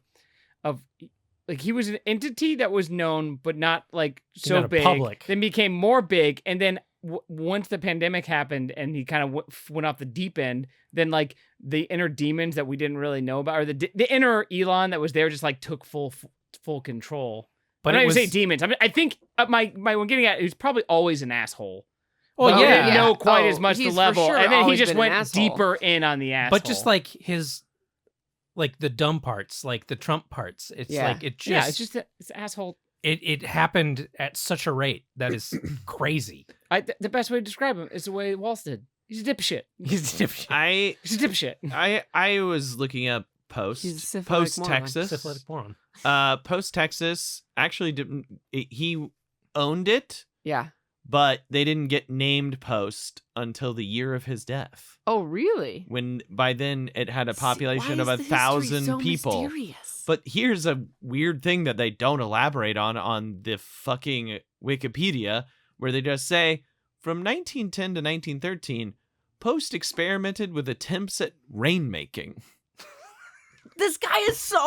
like he was an entity that was known, but not like so Not a big. public. Then became more big, and then once the pandemic happened, and he kind of went off the deep end. Then like the inner demons that we didn't really know about, or the inner Elon that was there, just like took full control. But I'm not it even was say demons. I mean, I think my when getting at, he was probably always an asshole. well, But we yeah, didn't know quite Oh, as much the he's for level, sure and then he always just been an went asshole. deeper in on the asshole. but just like his like the dumb parts, like the Trump parts. It's Yeah. like it just yeah, it's just it's asshole. it happened at such a rate that is crazy. The best way to describe him is the way Waltz did. He's a dipshit. He's dipshit. I He's a dipshit. I was looking up He's a post syphilitic moron. Texas. Syphilitic moron. Post Texas actually didn't. He owned it, Yeah. but they didn't get named Post until the year of his death. Oh, really? When by then it had a population See, of why is the history 1,000 so people. mysterious? But here's a weird thing that they don't elaborate on the fucking Wikipedia, where they just say from 1910 to 1913, Post experimented with attempts at rainmaking. This guy is so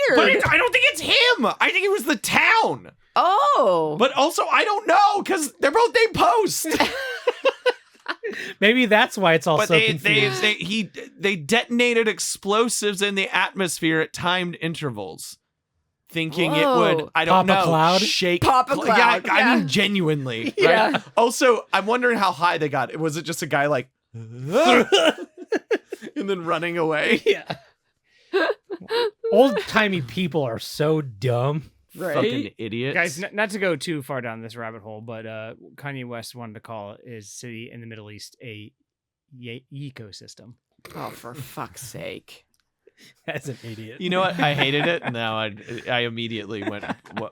weird. I don't think it's him. I think it was the town. Oh. But also, I don't know because they're both named Post. Maybe that's why it's all But so they confusing. they detonated explosives in the atmosphere at timed intervals, thinking it would, Whoa. I don't Pop a know, cloud? shake. Pop a Yeah, cloud, I yeah. mean genuinely. Right? Yeah. Also, I'm wondering how high they got. Was it just a guy like, and then running away? Yeah. Old timey people are so dumb. Right? Fucking idiots, Guys, not to go too far down this rabbit hole, but Kanye West wanted to call his city in the Middle East a ecosystem. Oh, for fuck's sake. As an idiot. You know what? I hated it. And now I immediately went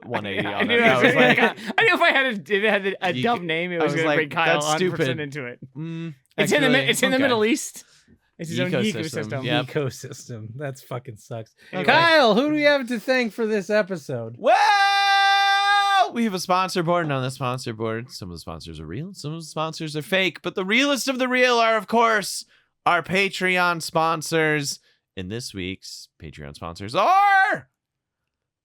180 I on knew, it. I was like, I knew if I had a You dumb could- name, it I was was going to like, bring Kyle that's 100% stupid. into it. and It's in the Actually, it's in the okay. Middle East. It's his own Ecosystem, ecosystem. Yep. Ecosystem. That's fucking sucks. Anyway. Kyle, who do we have to thank for this episode? Well, we have a sponsor board, and on the sponsor board, some of the sponsors are real, some of the sponsors are fake, but the realest of the real are, of course, our Patreon sponsors. And this week's Patreon sponsors are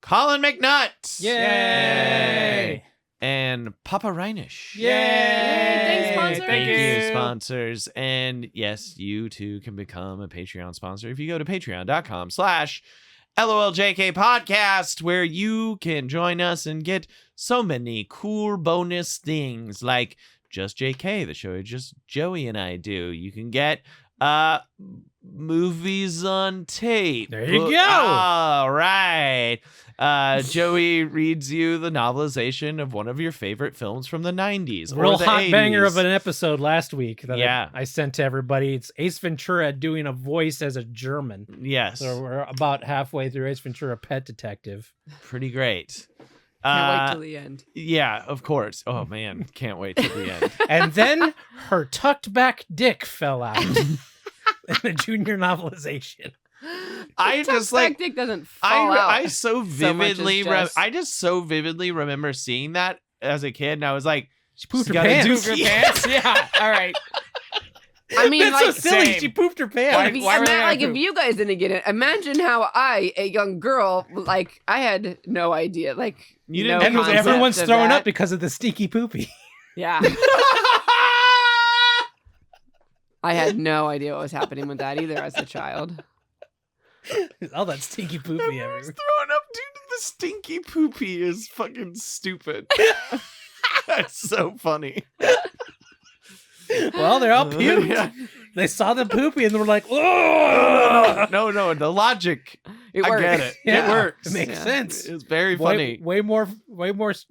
Colin McNutt. Yay! And Papa Reinish. Yay! Thanks, sponsors. Thank you, sponsors. And yes, you too can become a Patreon sponsor if you go to patreon.com/LOLJK podcast, where you can join us and get so many cool bonus things like Just JK, the show just Joey and I do. You can get movies on tape. There you go. All right. Joey reads you the novelization of one of your favorite films from the 90s. Real or the hot 80s. banger of an episode last week that Yeah. I sent to everybody. It's Ace Ventura doing a voice as a German. Yes. So we're about halfway through Ace Ventura: Pet Detective. Pretty great. Can't wait till the end. Yeah, of course. Oh, man. Can't wait till the end. And then her tucked back dick fell out in the junior novelization. I just like dick doesn't fall out. I so vividly just- I just so vividly remember seeing that as a kid, and I was like, She pooped her gotta pants. do- Poop your pants? Yeah. All right. I mean, That's so like, silly. same. She pooped her Why- pants. why were they like gonna if poop? you guys didn't get it, imagine how I, a young girl, like I had no idea. Like You no didn't- And concept everyone's of throwing that. up because of the stinky poopy. Yeah, I had no idea what was happening with that either as a child. All that stinky poopy Everyone's everywhere. throwing up due to the stinky poopy is fucking stupid. That's so funny. Well, they're all puked. Yeah. They saw the poopy and they were like, "Whoa!" No, the logic. It I worked. get it. Yeah, It works. It makes Yeah. sense. It's very funny. Way more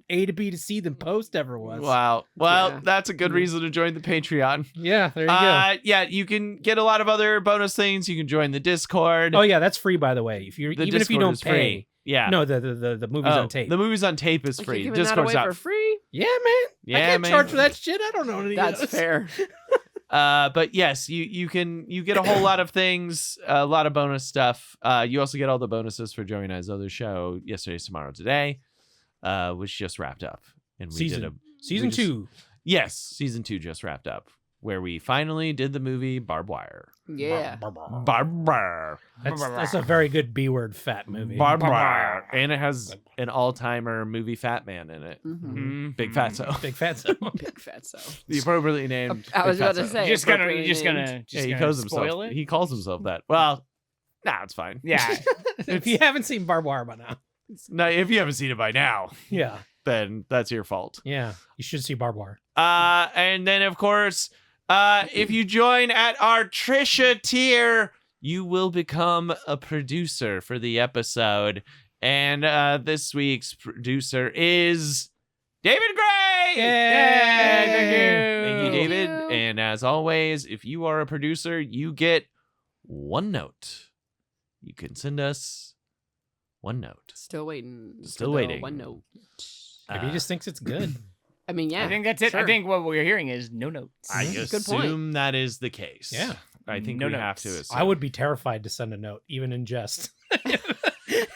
A to B to C than Post ever was. Wow. Well, Yeah. that's a good reason to join the Patreon. Yeah, there you go. Yeah, you can get a lot of other bonus things. You can join the Discord. Oh yeah, that's free by the way. If you're The even if you Discord don't is pay. free. Yeah. No, the movies on tape. The movies on tape is Like, free. you're giving that Discord's away not. for free. Yeah, man. I Yeah, can't man. charge for that shit. I don't know any of That's those. fair. But yes, you get a whole lot of things, a lot of bonus stuff. You also get all the bonuses for Joey and I's other show, Yesterday's Tomorrow Today, which just wrapped up. And we Season did Season we just- 2. Yes, season 2 just wrapped up, where we finally did the movie Barbed Wire. Yeah. Barbed Wire. That's a very good B word fat movie. Barbed Wire. And it has an all-timer movie Fat Man in it. Mm-hmm. Big Fatso. Big fat so. Big fat so. The appropriately named. I was Big about to Fatso. say. You're just gonna Yeah, he gonna calls spoil himself. it. He calls himself that. Well, nah, it's fine. Yeah. If you haven't seen Barbed Wire by now. No, if you haven't seen it by now, Yeah. then that's your fault. Yeah. You should see Barbed Wire. And then of course, if you join at our Trisha tier, you will become a producer for the episode. And this week's producer is David Gray. Yay! Thank you, David. Thank you. And as always, if you are a producer, you get one note. You can send us one note. Still waiting. Still for the waiting. One note. Maybe he just thinks it's good. I mean, yeah. I think that's it. I sure. think what we're hearing is no notes. I Good point. assume that is the case. Yeah. I think No we have notes. to assume. I would be terrified to send a note, even in jest.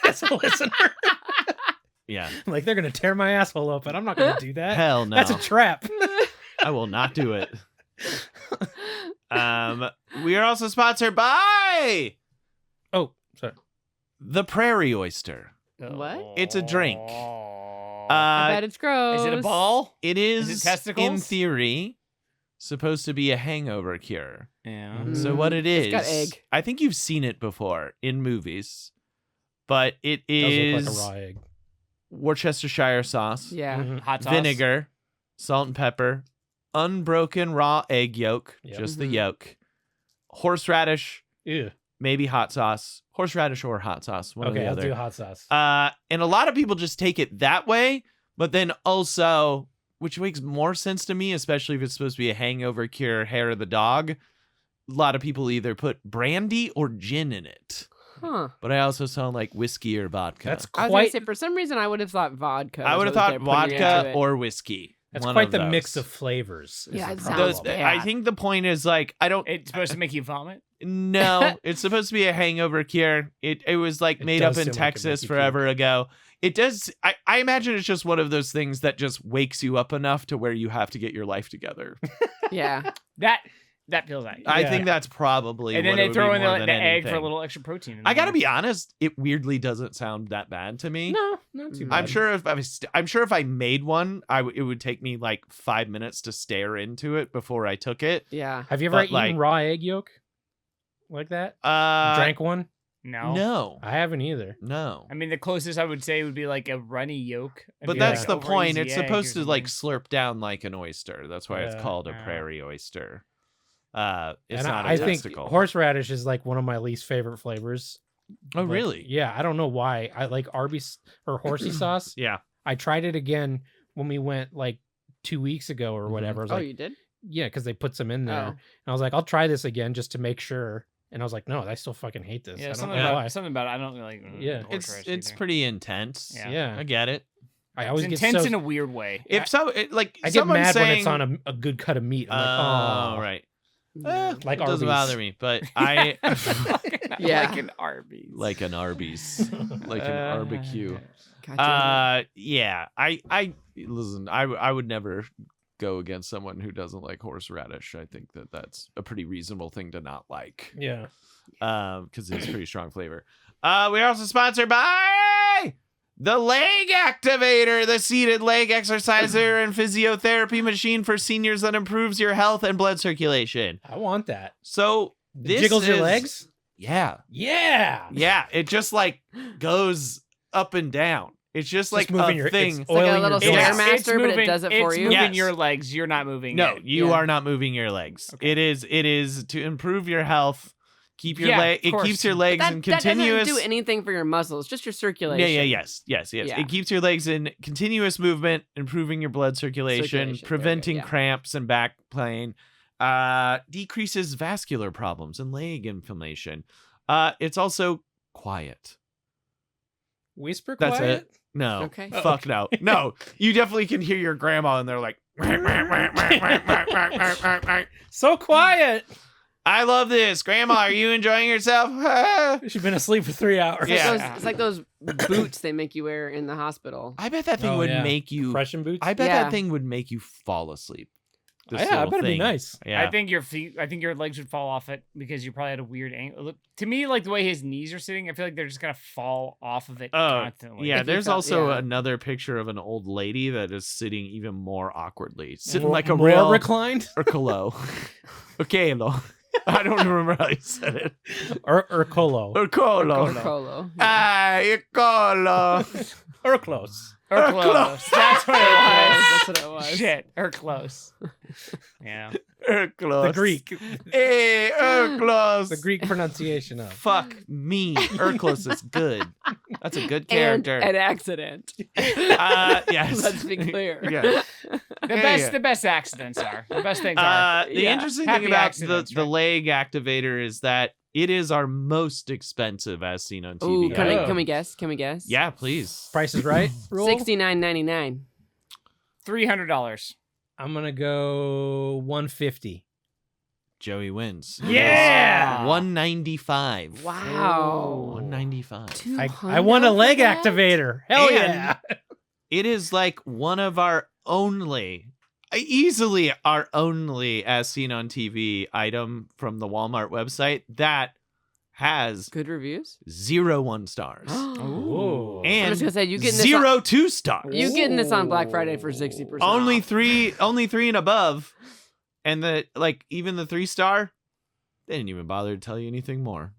As a listener. Yeah. Like, they're going to tear my asshole open. I'm not going to do that. Hell no. That's a trap. I will not do it. We are also sponsored by Oh, sorry. the Prairie Oyster. What? It's a drink. I bet it's gross. Is it a ball? It Is is, it testicles? in theory, supposed to be a hangover cure. Yeah. Mm. So what it is, It's got egg. I think you've seen it before in movies, but it Does is look like a raw egg. Worcestershire sauce, Yeah. Mhm. Hot sauce. vinegar, salt and pepper, unbroken raw egg yolk, Yep. just the Mhm. yolk, horseradish, Ew. maybe hot sauce, horseradish or hot sauce, one or Okay, the I'll other. do hot sauce. And a lot of people just take it that way, but then also, which makes more sense to me, especially if it's supposed to be a hangover cure, hair of the dog. A lot of people either put brandy or gin in it. Huh. But I also saw like whiskey or vodka. That's I was gonna quite. say for some reason I would have thought vodka. I is would have what thought they're putting vodka into it. or whiskey. That's one quite of the those. mix of flavors. is Yeah, the it problem. sounds I think the point is like I don't. It's supposed to make you vomit. No, it's supposed to be a hangover cure. It was like It made does up in seem like it Texas make you forever ago. It does. I imagine it's just one of those things that just wakes you up enough to where you have to get your life together. Yeah. That feels like. I Yeah. think that's probably. And then what they it would throw be in more the than egg for a anything. little extra protein. In I gotta there. be honest. It weirdly doesn't sound that bad to me. No, not too bad. I'm sure if I made one, it would take me like 5 minutes to stare into it before I took it. Yeah. Have you ever but, eaten like- raw egg yolk like that? Drank Drank one? No. No, I haven't either. no. I mean, the closest I would say would be like a runny yolk. It'd But be that's like the over point. easy It's egg or supposed to like something. slurp down like an oyster. That's why it's Yeah. called a Ah. prairie oyster. It's And not a I think testicle. horseradish is like one of my least favorite flavors. Oh, But, really? Yeah, I don't know why. I like Arby's or horsey sauce. Yeah. I tried it again when we went like 2 weeks ago or Mhm. whatever. I was Oh, like, you did? yeah, because they put some in there. Oh. And I was like, I'll try this again just to make sure. And I was like, no, I still fucking hate this. I Yeah, don't something know about why. something about it. I don't really like. Yeah. horseradish It's either. pretty intense. Yeah. Yeah. I get it. I always It's get intense so in a weird way. If so, like I get someone mad saying, when it's on a good cut of meat. I'm like, oh, right. Yeah. Like it doesn't Arby's. bother me, but I Yeah. like an Arby's. like an Arby's, like an barbecue. Gotcha. Yeah. I listen. I would never go against someone who doesn't like horseradish. I think that's a pretty reasonable thing to not like. yeah. Because it's pretty strong flavor. We're also sponsored by the Leg Activator, the seated leg exerciser and physiotherapy machine for seniors that improves your health and blood circulation. I want that. So It this jiggles your is- legs? Yeah, Yeah. yeah. It just like goes up and down. It's just like moving a your thing. It's like a oiling little your It's- joints. Stairmaster, but it does it for it's you? moving Yes. your legs. You're not moving. No, it. you Yeah. are not moving your legs. Okay. It is to improve your health. Keep your Yeah, leg. of It course. keeps your But legs that, in that continuous. doesn't do anything for your muscles, just your circulation. Yes. Yeah. It keeps your legs in continuous movement, improving your blood circulation, Circulation, there we go, preventing yeah. cramps and back pain, decreases vascular problems and leg inflammation. It's also quiet. Whisper That's quiet? it. No. Okay. Oh, Fuck no. No. You definitely can hear your grandma and they're like, So quiet. I love this. Grandma, are you enjoying yourself? She's been asleep for 3 hours. Yeah. It's like those boots they make you wear in the hospital. I bet that thing Oh, would yeah. make you. Compression boots? I bet Yeah. that thing would make you fall asleep. This yeah, I little bet it'd be thing. nice. Yeah. I think your legs would fall off it because you probably had a weird angle. Look, to me, like the way his knees are sitting, I feel like they're just gonna fall off of it Oh, constantly. yeah, If you there's felt- also yeah. another picture of an old lady that is sitting even more awkwardly. Sitting More- like a more real reclined? Urklo. Urklo. I don't remember how you said it. Urkolo. Urklo. Colo. Ah, Urklo. Urklos. Or close. That's what it was. That's what it was. Shit, or close. Yeah. Urklos. The Greek. Hey, Urklos. The Greek pronunciation of. Fuck me. Urklos is good. That's a good And character. an accident. Yes. Let's be clear. Yeah. The best accidents are. The best things are. The Yeah. interesting Happy thing about accidents, the right? leg activator is that it is our most expensive as seen on TV. Ooh, Yeah. can we guess? Can we guess? Yeah, please. Price is Right rule? $69.99. $300. I'm going to go 150. Joey wins. Yeah! 195. Wow. 195. I want a leg for that? activator. Hell And- yeah. It is like one of our easily our only as seen on TV item from the Walmart website that has Good reviews. 0 1 stars Ooh. I'm and just gonna say you getting this 0 2 stars. You getting this on Black Friday for 60%. Only off. three and above, and even the 3-star, they didn't even bother to tell you anything more.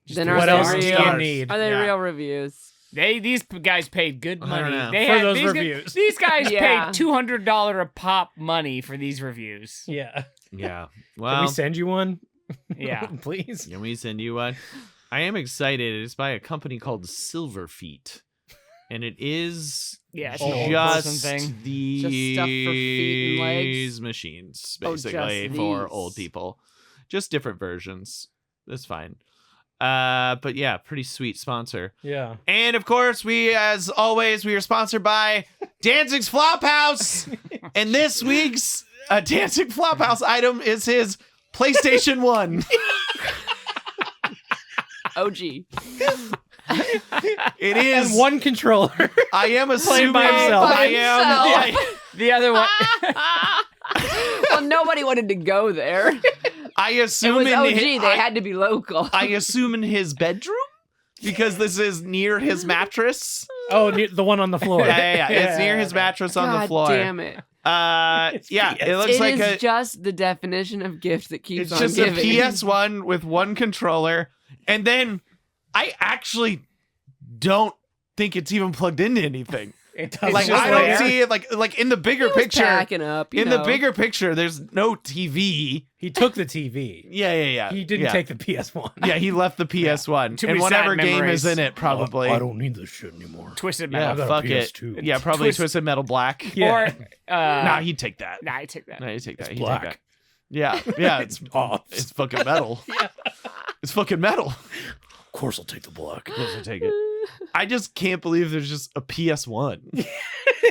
Then What are else they do real? you need? Are they Yeah. real reviews? These guys paid good I don't money. know. They For had those these reviews. Guys, these guys Yeah. paid $200 a pop money for these reviews. Yeah. Yeah. Can Well, we send you one? Yeah. Please. can we send you one? I am excited. It's by a company called Silver Feet, and it is Yeah, it's an an old old just thing. these Just stuff for feet and legs? machines, Oh, just basically for these. old people. Just different versions. That's fine. But yeah, pretty sweet sponsor. Yeah. And of course, as always, we are sponsored by Danzig's Flophouse. And this week's Danzig Flophouse item is his PlayStation 1. OG. It is And one controller. I am assuming by himself. I am. The other one. Well, nobody wanted to go there. I It assume was in OG. hi- They had to be local. I assume in his bedroom because this is near his mattress. Oh, the one on the floor. Yeah. It's near his mattress on the God floor. damn it. Yeah, it looks It like is just the definition of gift that keeps it's on just giving. a PS1 with one controller, and then I actually don't think it's even plugged into anything. It does. Like just I don't there. see it. Like in the bigger He was picture. packing up. In the bigger picture, there's no TV. He took the TV. Yeah. He didn't take the PS1. Yeah, he left the PS1 Too and many whatever sad game memories. is in it, probably. I don't need this shit anymore. Twisted Yeah, Metal. I got a fuck it. PS2. Yeah, probably Twisted Metal Black. Yeah. Or Nah, he'd take that. nah, I take that. No, he'd take that. It's He'd take black. that. Yeah, it's off. it's fucking metal. It's fucking metal. Of course I'll take the black. I'll take it. I just can't believe there's just a PS1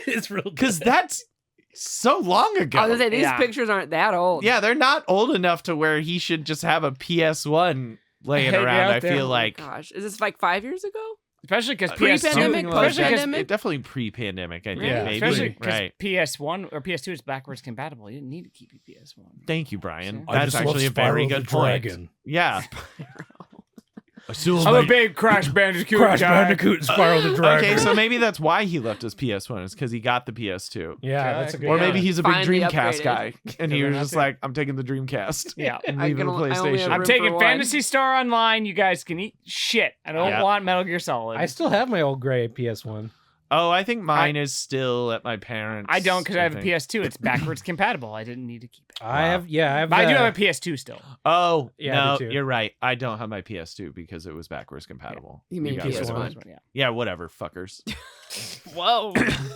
It's real good. because that's so long ago. I was gonna say these Yeah. pictures aren't that old. Yeah, they're not old enough to where he should just have a PS1 laying Hanging around. out I there. feel Oh like my gosh, is this like 5 years ago? Especially because Pre-pandemic, PS2, post-pandemic? definitely pre-pandemic. I think Yeah, maybe especially because right. PS1 or PS2 is backwards compatible. You didn't need to keep your PS1. Thank you, Brian. I That's actually a very good point. Yeah. I still I'm a big Crash Bandicoot Crash guy. Bandicoot and Spyro the Dragon. Okay, so maybe that's why he left his PS1 is because he got the PS2. yeah, that's a good Or point. maybe he's a big Finally Dreamcast upgraded. guy, and he they're was not just there. like, "I'm taking the Dreamcast Yeah. and I leaving can the only- I only have PlayStation." I'm room taking for one. Fantasy Star Online. You guys can eat shit. I don't Yeah. want Metal Gear Solid. I still have my old gray PS1. Oh, I think mine is still at my parents'. I don't because I have a think. PS2. It's backwards compatible. I didn't need to keep it. I have But I do have a PS2 still. Oh, Yeah, I no, do too. you're right. I don't have my PS2 because it was backwards compatible. You mean guys PS1? do. Yeah. Yeah, whatever, fuckers. Whoa.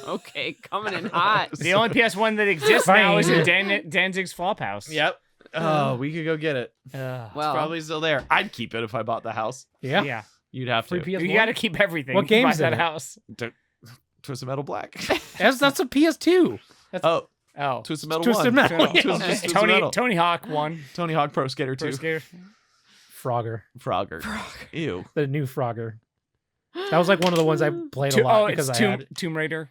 Okay, coming in hot. The only PS1 that exists now is in Danzig's Flophouse. Yep. Oh, we could go get it. Ugh. Well, Probably still there. I'd keep it if I bought the house. Yeah. Yeah. You'd have Free to. PS1. You got to keep everything. What if you buy game's in that it? house? Twisted Metal Black. That's a PS2. Oh, Oh. Twisted Metal Twisted 1. Metal. Twisted Tony Metal. Tony Hawk won. Tony Hawk Pro Skater 2. Pro Skater. Frogger. Frogger. Ew. The new Frogger. That was like one of the ones I played a lot because it's I had Tomb Raider.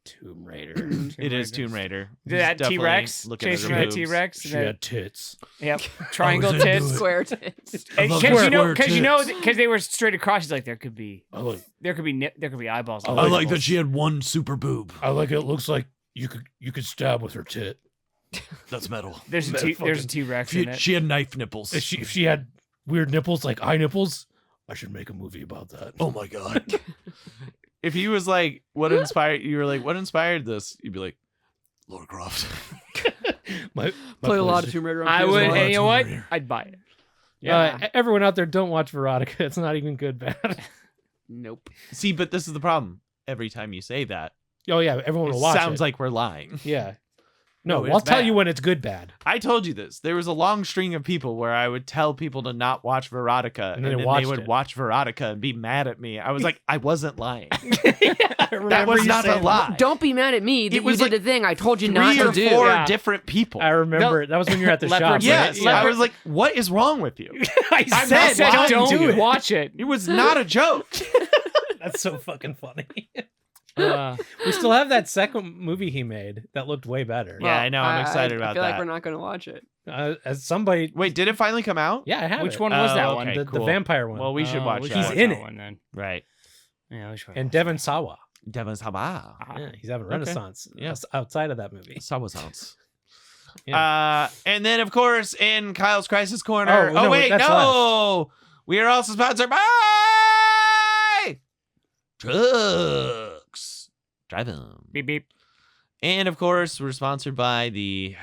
Tomb Raider. It is Tomb Raider. Did that He's T-Rex? definitely looking at Chasing her that boobs. T-Rex? She had tits. Yep. Triangle into tits. it. square tits. Because you know, because they were straight across. She's like, there could be eyeballs. I on like nipples. she had one super boob. I like it. It looks like you could stab with her tit. That's metal. There's a T-Rex in it. She had knife nipples. If she had weird nipples like eye nipples, I should make a movie about that. Oh my god. If he was like, what inspired this? You'd be like, Lara Croft. my Play a lot PlayStation- of Tomb Raider on I would, PS1. and you know what? Tomb Raider. I'd buy it. Everyone out there, don't watch Veronica. It's not even good bad. Nope. See, but this is the problem. Every time you say that, Oh yeah, everyone it will watch sounds it. like we're lying. Yeah. No, No, it's I'll tell bad. you when it's good bad. I told you this. There was a long string of people where I would tell people to not watch Veronica, And and then they then they watched would it. watch Veronica and be mad at me. I was like, I wasn't lying. I That remember was you not a saying lie. Don't be mad at me that It was you did like the thing I told you not 3 to or do. 4 Yeah. different people. I remember it. That was when you were at the shop. Leopard- right? Yes, Yeah. I was like, what is wrong with you? I I said, said why don't do it. watch it. It was not a joke. That's so fucking funny. Uh, We still have that second movie he made that looked way better. Yeah, I know. I'm excited I about feel that. like we're not going to watch it. As somebody, Wait, did it finally come out? yeah, I have which it. one was that Oh, one? okay. The cool. vampire one. Well, we should watch we that. should He's watch in that it. one then. Right. Yeah, we should. and Devon Sawa. Devon Sawa. Yeah, he's having a renaissance. Yeah. Outside of that movie. Sawa sounds. Yeah. And then of course in Kyle's Crisis Corner. Oh, no, wait, that's no. We are also sponsored by Trucks. Drive 'em. Beep beep. And of course, we're sponsored by the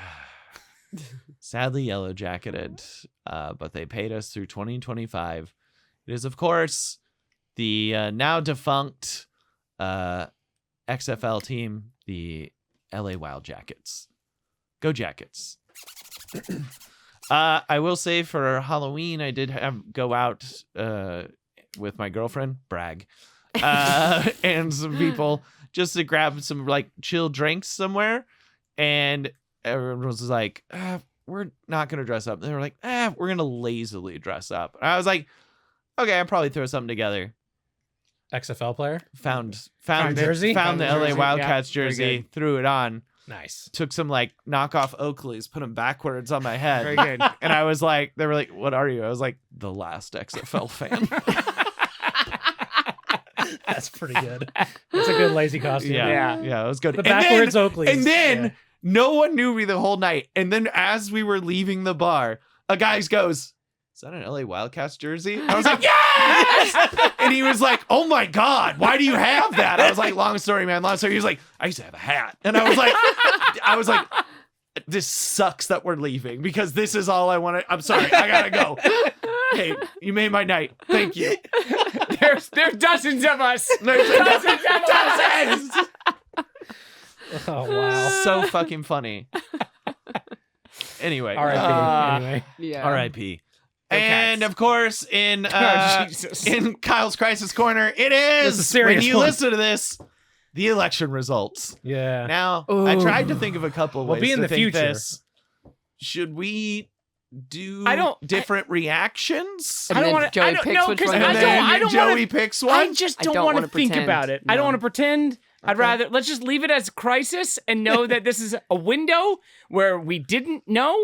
sadly yellow jacketed, but they paid us through 2025. It is, of course, the now defunct XFL team, the LA Wild Jackets. Go Jackets. I will say for Halloween, I did go out with my girlfriend, brag, and some people just to grab some like chill drinks somewhere. And everyone was like, we're not going to dress up. And they were like, we're going to lazily dress up. And I was like, okay, I'll probably throw something together. XFL player? Found jersey? Found the jersey. LA Wildcats Yeah, very jersey, good. threw it on. Nice. Took some like knockoff Oakleys, put them backwards on my head. Very good. And I was like, they were like, what are you? I was like, the last XFL fan. That's pretty good. That's a good lazy costume. Yeah. Yeah, it was good. The backwards Oakleys. And then Yeah. no one knew me the whole night. And then as we were leaving the bar, a guy goes, is that an LA Wildcats jersey? I was like, yes! And he was like, oh my God, why do you have that? I was like, long story, man, long story. He was like, I used to have a hat. And I was like, this sucks that we're leaving because this is all I want to. I'm sorry, I gotta go. Hey, you made my night. Thank you. There's dozens of us. There's Dozens of us. dozens. Oh, wow. So fucking funny. Anyway, R.I.P. Anyway. Yeah. R.I.P. Go And Cats. of course, in Oh, Jesus. in Kyle's Crisis Corner, it This is a is serious when you one. listen to this, the election results. Yeah. Now, I Ooh. tried to think of a couple We'll ways be in to the think future. this. Should we do I don't- different reactions? And I don't then want to. Joey I don't picks know which because one And I it is. don't. I then don't Joey want to. picks I one. just I don't don't want to wanna think pretend. about it. I don't No. want to pretend. I'd Okay. rather let's just leave it as crisis and know that this is a window where we didn't know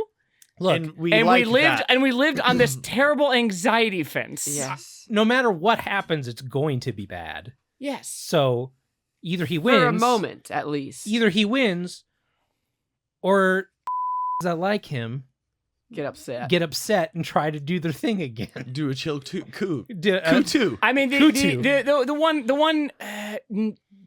Look, and we and like we lived that. and we lived on this terrible anxiety fence. Yes. no matter what happens, it's going to be bad. Yes. So either he wins. For a moment, at least. Either he wins or that like him Get upset. get upset and try to do their thing again. do a chill coup. D- Coup two. I mean, Kutu. the one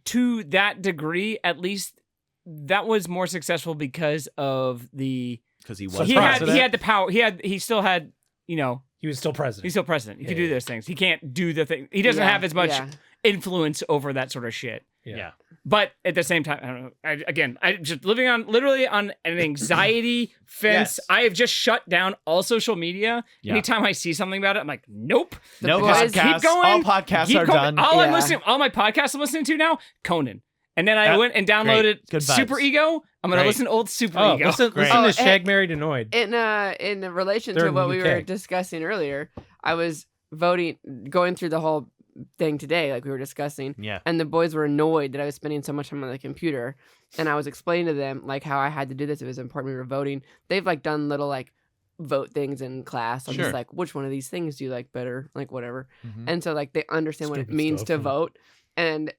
to that degree, at least, that was more successful because of the Because he was So he president. had the power. He still had, you know, He was still president. he's still president. He Yeah, could do yeah. those things. He can't do the thing. He doesn't Yeah, have as much yeah. influence over that sort of shit. Yeah. But at the same time, I don't know. I just living on literally on an anxiety fence. Yes. I have just shut down all social media. Yeah. Anytime I see something about it, I'm like, nope. The No boys- podcasts. Keep going. All podcasts Keep are going. done. All I'm Yeah. listening, all my podcasts I'm listening to now, Conan. And then I Yeah. went and downloaded Good vibes. Super Ego. I'm gonna Great. listen to old Super Oh, Ego. listen Great. to Oh, Shag Married Annoyed. In relation They're to in what the we UK. were discussing earlier, I was going through the whole thing today, like we were discussing, Yeah. and the boys were annoyed that I was spending so much time on the computer, and I was explaining to them like how I had to do this. It was important we were voting. They've like done little like vote things in class. I'm Sure. just like, which one of these things do you like better? Like whatever. Mhm. And so like they understand what it Stupid means stuff, to yeah. vote. And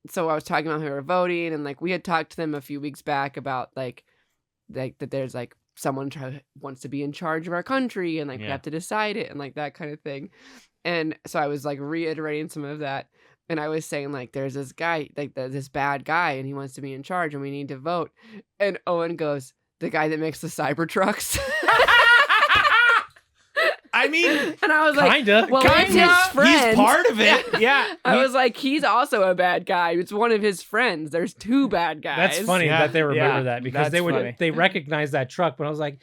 so I was talking about how we were voting, and like we had talked to them a few weeks back about like that there's like someone wants to be in charge of our country, and like we Yeah. have to decide it, and like that kind of thing. And so I was like reiterating some of that, and I was saying like there's this guy, like this bad guy, and he wants to be in charge, and we need to vote. And Owen goes, the guy that makes the Cybertrucks. I mean, And I was like, Kinda. well, it's Kinda. his friend. he's part of it. yeah. I was like, he's also a bad guy. It's one of his friends. There's two bad guys. That's funny Yeah. that they remember Yeah, that because that's funny. they recognize that truck. But I was like,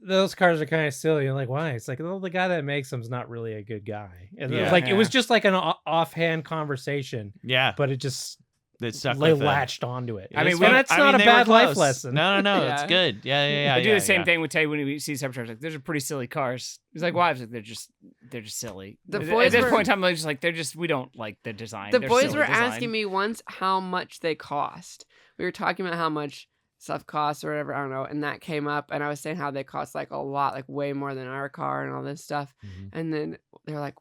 those cars are kind of silly. And like, why? It's like, well, the guy that makes them's not really a good guy. And it Yeah. was like, it was Yeah. just like an offhand conversation, Yeah. but it just They stuck they with it. latched onto it. I mean, And we- that's not a they were bad life close. lesson. No, Yeah. it's good. Yeah. I do yeah, the same yeah. thing with Tay when we see Cybertrucks. Like, those are pretty silly cars. He's like, why? I was like, they're just silly. The At boys this were- point in time, I'm just like, we don't like the design. The They're boys silly were design. asking me once how much they cost. We were talking about how much stuff costs or whatever, I don't know, and that came up, and I was saying how they cost like a lot, like way more than our car and all this stuff. Mhm. And then they're like,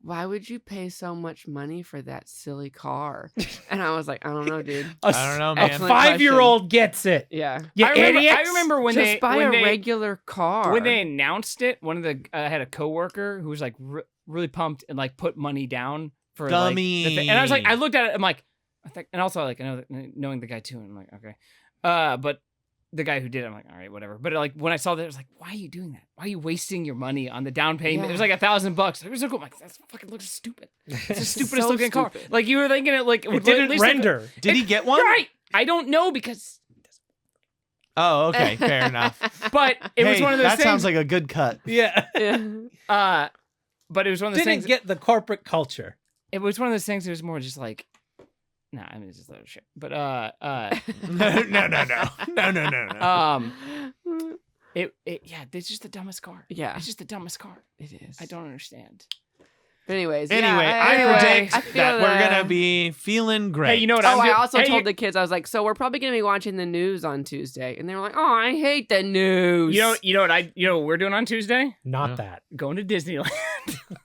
why would you pay so much money for that silly car? And I was like, I don't know, dude. A I don't know, man. Excellent 5-year-old gets it. Yeah. You I remember, idiots. I remember when Just they buy when a they, regular car. when they announced it. One of the I had a coworker who was like really pumped and like put money down for like, the thing. And I was like, I looked at it. I'm like, I think, and also like I know knowing the guy too. And I'm like, okay, but the guy who did it, I'm like, all right, whatever. But like when I saw that, I was like, why are you doing that? Why are you wasting your money on the down payment? It was like $1,000. It was so cool. I'm like, that fucking looks stupid. It's the stupidest So looking car. stupid. Like you were thinking it like It didn't render. Did he get one? Right. I don't know because Oh, okay, fair enough. But it was Hey, one of those that things. sounds like a good cut. Yeah. But it was one of those Didn't things. get the corporate culture. It was one of those things. It was more just like, nah. I mean, it's just a little shit. But No. yeah, it's just the dumbest car. Yeah. It's just the dumbest car. It is. I don't understand. But anyways, Anyway, yeah, I predict I feel that we're gonna be feeling great. Hey, you know what Oh, I'm I doing? also Hey, told the kids, I was like, so we're probably gonna be watching the news on Tuesday, and they were like, oh, I hate the news. you know what we're doing on Tuesday? Not Yeah. that. Going to Disneyland.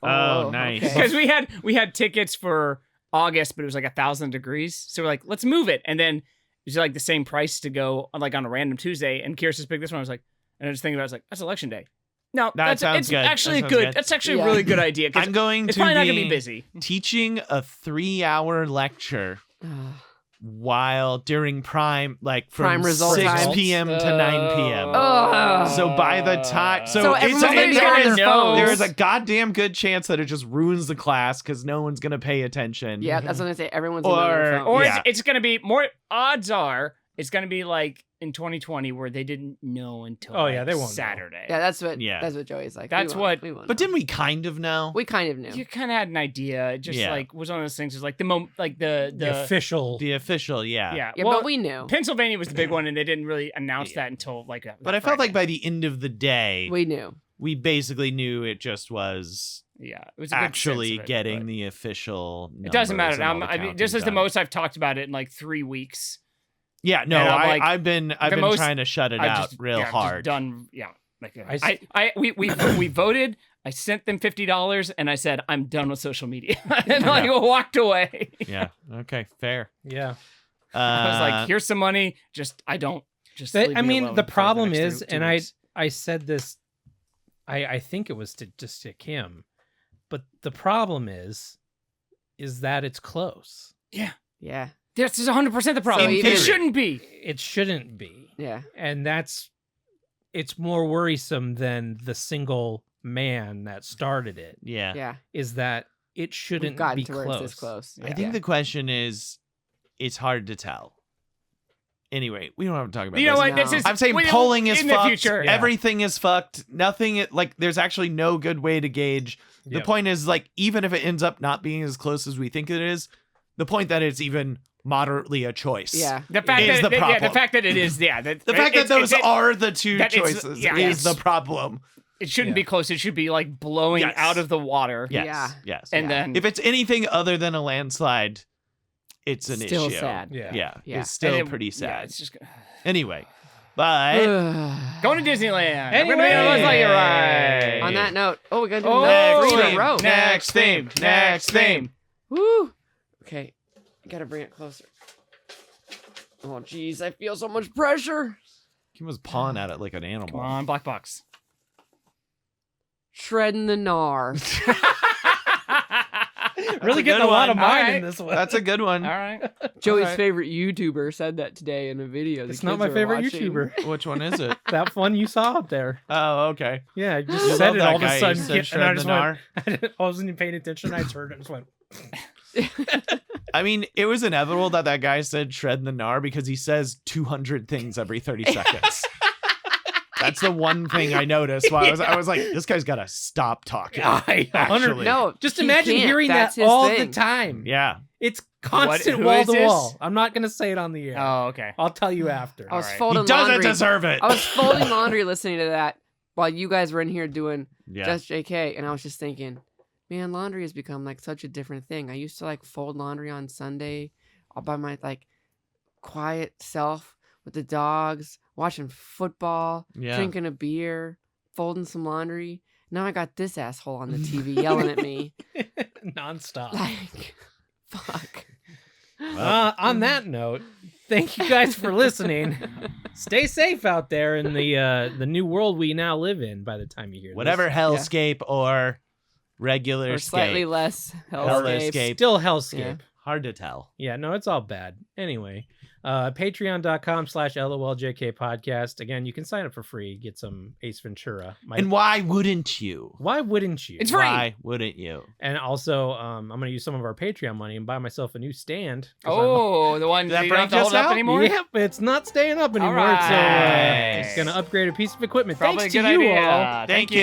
Oh, nice. okay. Because we had tickets for August, but it was like 1,000 degrees. So we're like, let's move it. And then it was like the same price to go like on a random Tuesday. And Kirsten's picked this one. I was like, and I was thinking about it, I was like, that's election day. No, sounds it's good. actually That sounds good. That's actually Yeah. a really good idea. 'Cause I'm going it's to probably not be, gonna be busy. teaching a 3-hour lecture Ugh. while during prime, like from Prime result 6 time. p.m. to 9 p.m. Ugh. So by the time, So everyone's gonna be gonna on their know. phones. there is a goddamn good chance that it just ruins the class because no one's gonna pay attention. Yeah, that's what I say. Everyone's on their Or- phone. Or Yeah. it's gonna be more. Odds are it's gonna be like in 2020 where they didn't know until Oh, yeah, like, they won't know. Saturday. yeah, that's what. Yeah. That's what Joey's like. That's we what- won't But know. didn't we kind of know? We kind of knew. You kind of had an idea. It just Yeah. like was one of those things. Is like the The official. The official, yeah. yeah. Yeah, well, but we knew. Pennsylvania was the big one, and they didn't really announce Yeah. that until like. But I felt like by the end of the day, We knew. we basically knew it just was yeah, it was a good actually sense of it, getting but the official. It doesn't numbers matter. and all the I mean, this counting is the done. most I've talked about it in like 3 weeks. Yeah, no, and I'm like, I've been most- trying to shut it I've out just, real yeah, just hard. done. Yeah. Like I we voted. I sent them $50, and I said I'm done with social media, and Yeah. I walked away. Yeah. Okay. Fair. Yeah. I was like, "Here's some money. Just I don't just." leave I me mean, alone the for problem next is, two and weeks." I said this, I think it was to Kim, but the problem is that it's close. Yeah. This is 100% the problem. So It even- shouldn't be. It shouldn't be. Yeah. And it's more worrisome than the single man that started it, yeah. Yeah. is that it We've shouldn't gotten be to where close. it's this close. I think the question is, it's hard to tell. Anyway, we don't have to talk about You know this. what? No. This is. I'm saying we- polling is in fucked. the future. Yeah. Everything is fucked. Nothing, like, there's actually no good way to gauge. The Yep. point is, like, even if it ends up not being as close as we think it is, the point that it's even moderately a choice. Yeah. The fact is that the yeah, the problem. fact that it is the The fact that those are the two that it's- choices yeah, is yes. the problem. it shouldn't Yeah. be close. It should be like blowing Yes. out of the water. Yes. Yeah. Yes. And Yeah. then If it's anything other than a landslide, it's an Still issue. sad. Yeah. Yeah. Yeah. It's still and it- pretty Yeah, sad. it's just Anyway, but going to Disneyland. I'm gonna be Anyway. on Buzz Lightyear ride. On that note, we gotta do Oh, another three in theme. a row. Next theme. Next theme. Woo. Okay. Gotta bring it closer. Oh, jeez. I feel so much pressure. Kim was pawing at it like an animal. Come on, Black Box. Shredding the gnar. Really a getting good a lot of one. mine Alright. in this one. That's a good one. All right. Joey's Alright. favorite YouTuber said that today in a video. the It's not kids my were favorite watching. YouTuber. Which one is it? That one you saw up there. Oh, okay. Yeah, I just You said love it that all of guy. a You sudden, said and I shred just the went. I wasn't even paying attention. I just heard it and just went. I mean, it was inevitable that guy said shred the gnar because he says 200 things every 30 seconds. That's the one thing I noticed. While I was like, this guy's got to stop talking. Actually. No, Just he imagine can't. hearing That's that his all thing. the time. Yeah. It's constant who wall is to this? wall. I'm not gonna say it on the air. Oh, okay. I'll tell you after. I was Alright. He folding doesn't laundry. deserve it. I was folding laundry listening to that while you guys were in here doing Yeah. Just JK, and I was just thinking, man, laundry has become like such a different thing. I used to like fold laundry on Sunday all by my like quiet self with the dogs, watching football, Yeah. drinking a beer, folding some laundry. Now I got this asshole on the TV yelling at me. Nonstop. Like, fuck. On that note, thank you guys for listening. Stay safe out there in the new world we now live in. By the time you hear Whatever this. hellscape or regular Or slightly scape. less Hellscape. hellscape. Still hellscape. Hard to tell. Yeah, no, it's all bad. Anyway, patreon.com/LOLJK podcast. Again, you can sign up for free, get some Ace Ventura. And why wouldn't you? Why wouldn't you? It's free. Why wouldn't you? And also, I'm going to use some of our Patreon money and buy myself a new stand. Oh, the one Did that that you don't have to break hold us up out? anymore? Yep, it's not staying up anymore. right. So Nice. it's going to upgrade a piece of equipment. Probably Thanks a to good you idea. all. Thank you.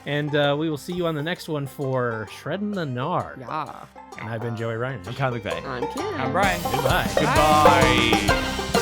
And we will see you on the next one for Shredding the Nard. Yeah. And I've been Joey Ryan. I'm Kyle McVeigh. I'm Kim. I'm Brian. Goodbye. Goodbye.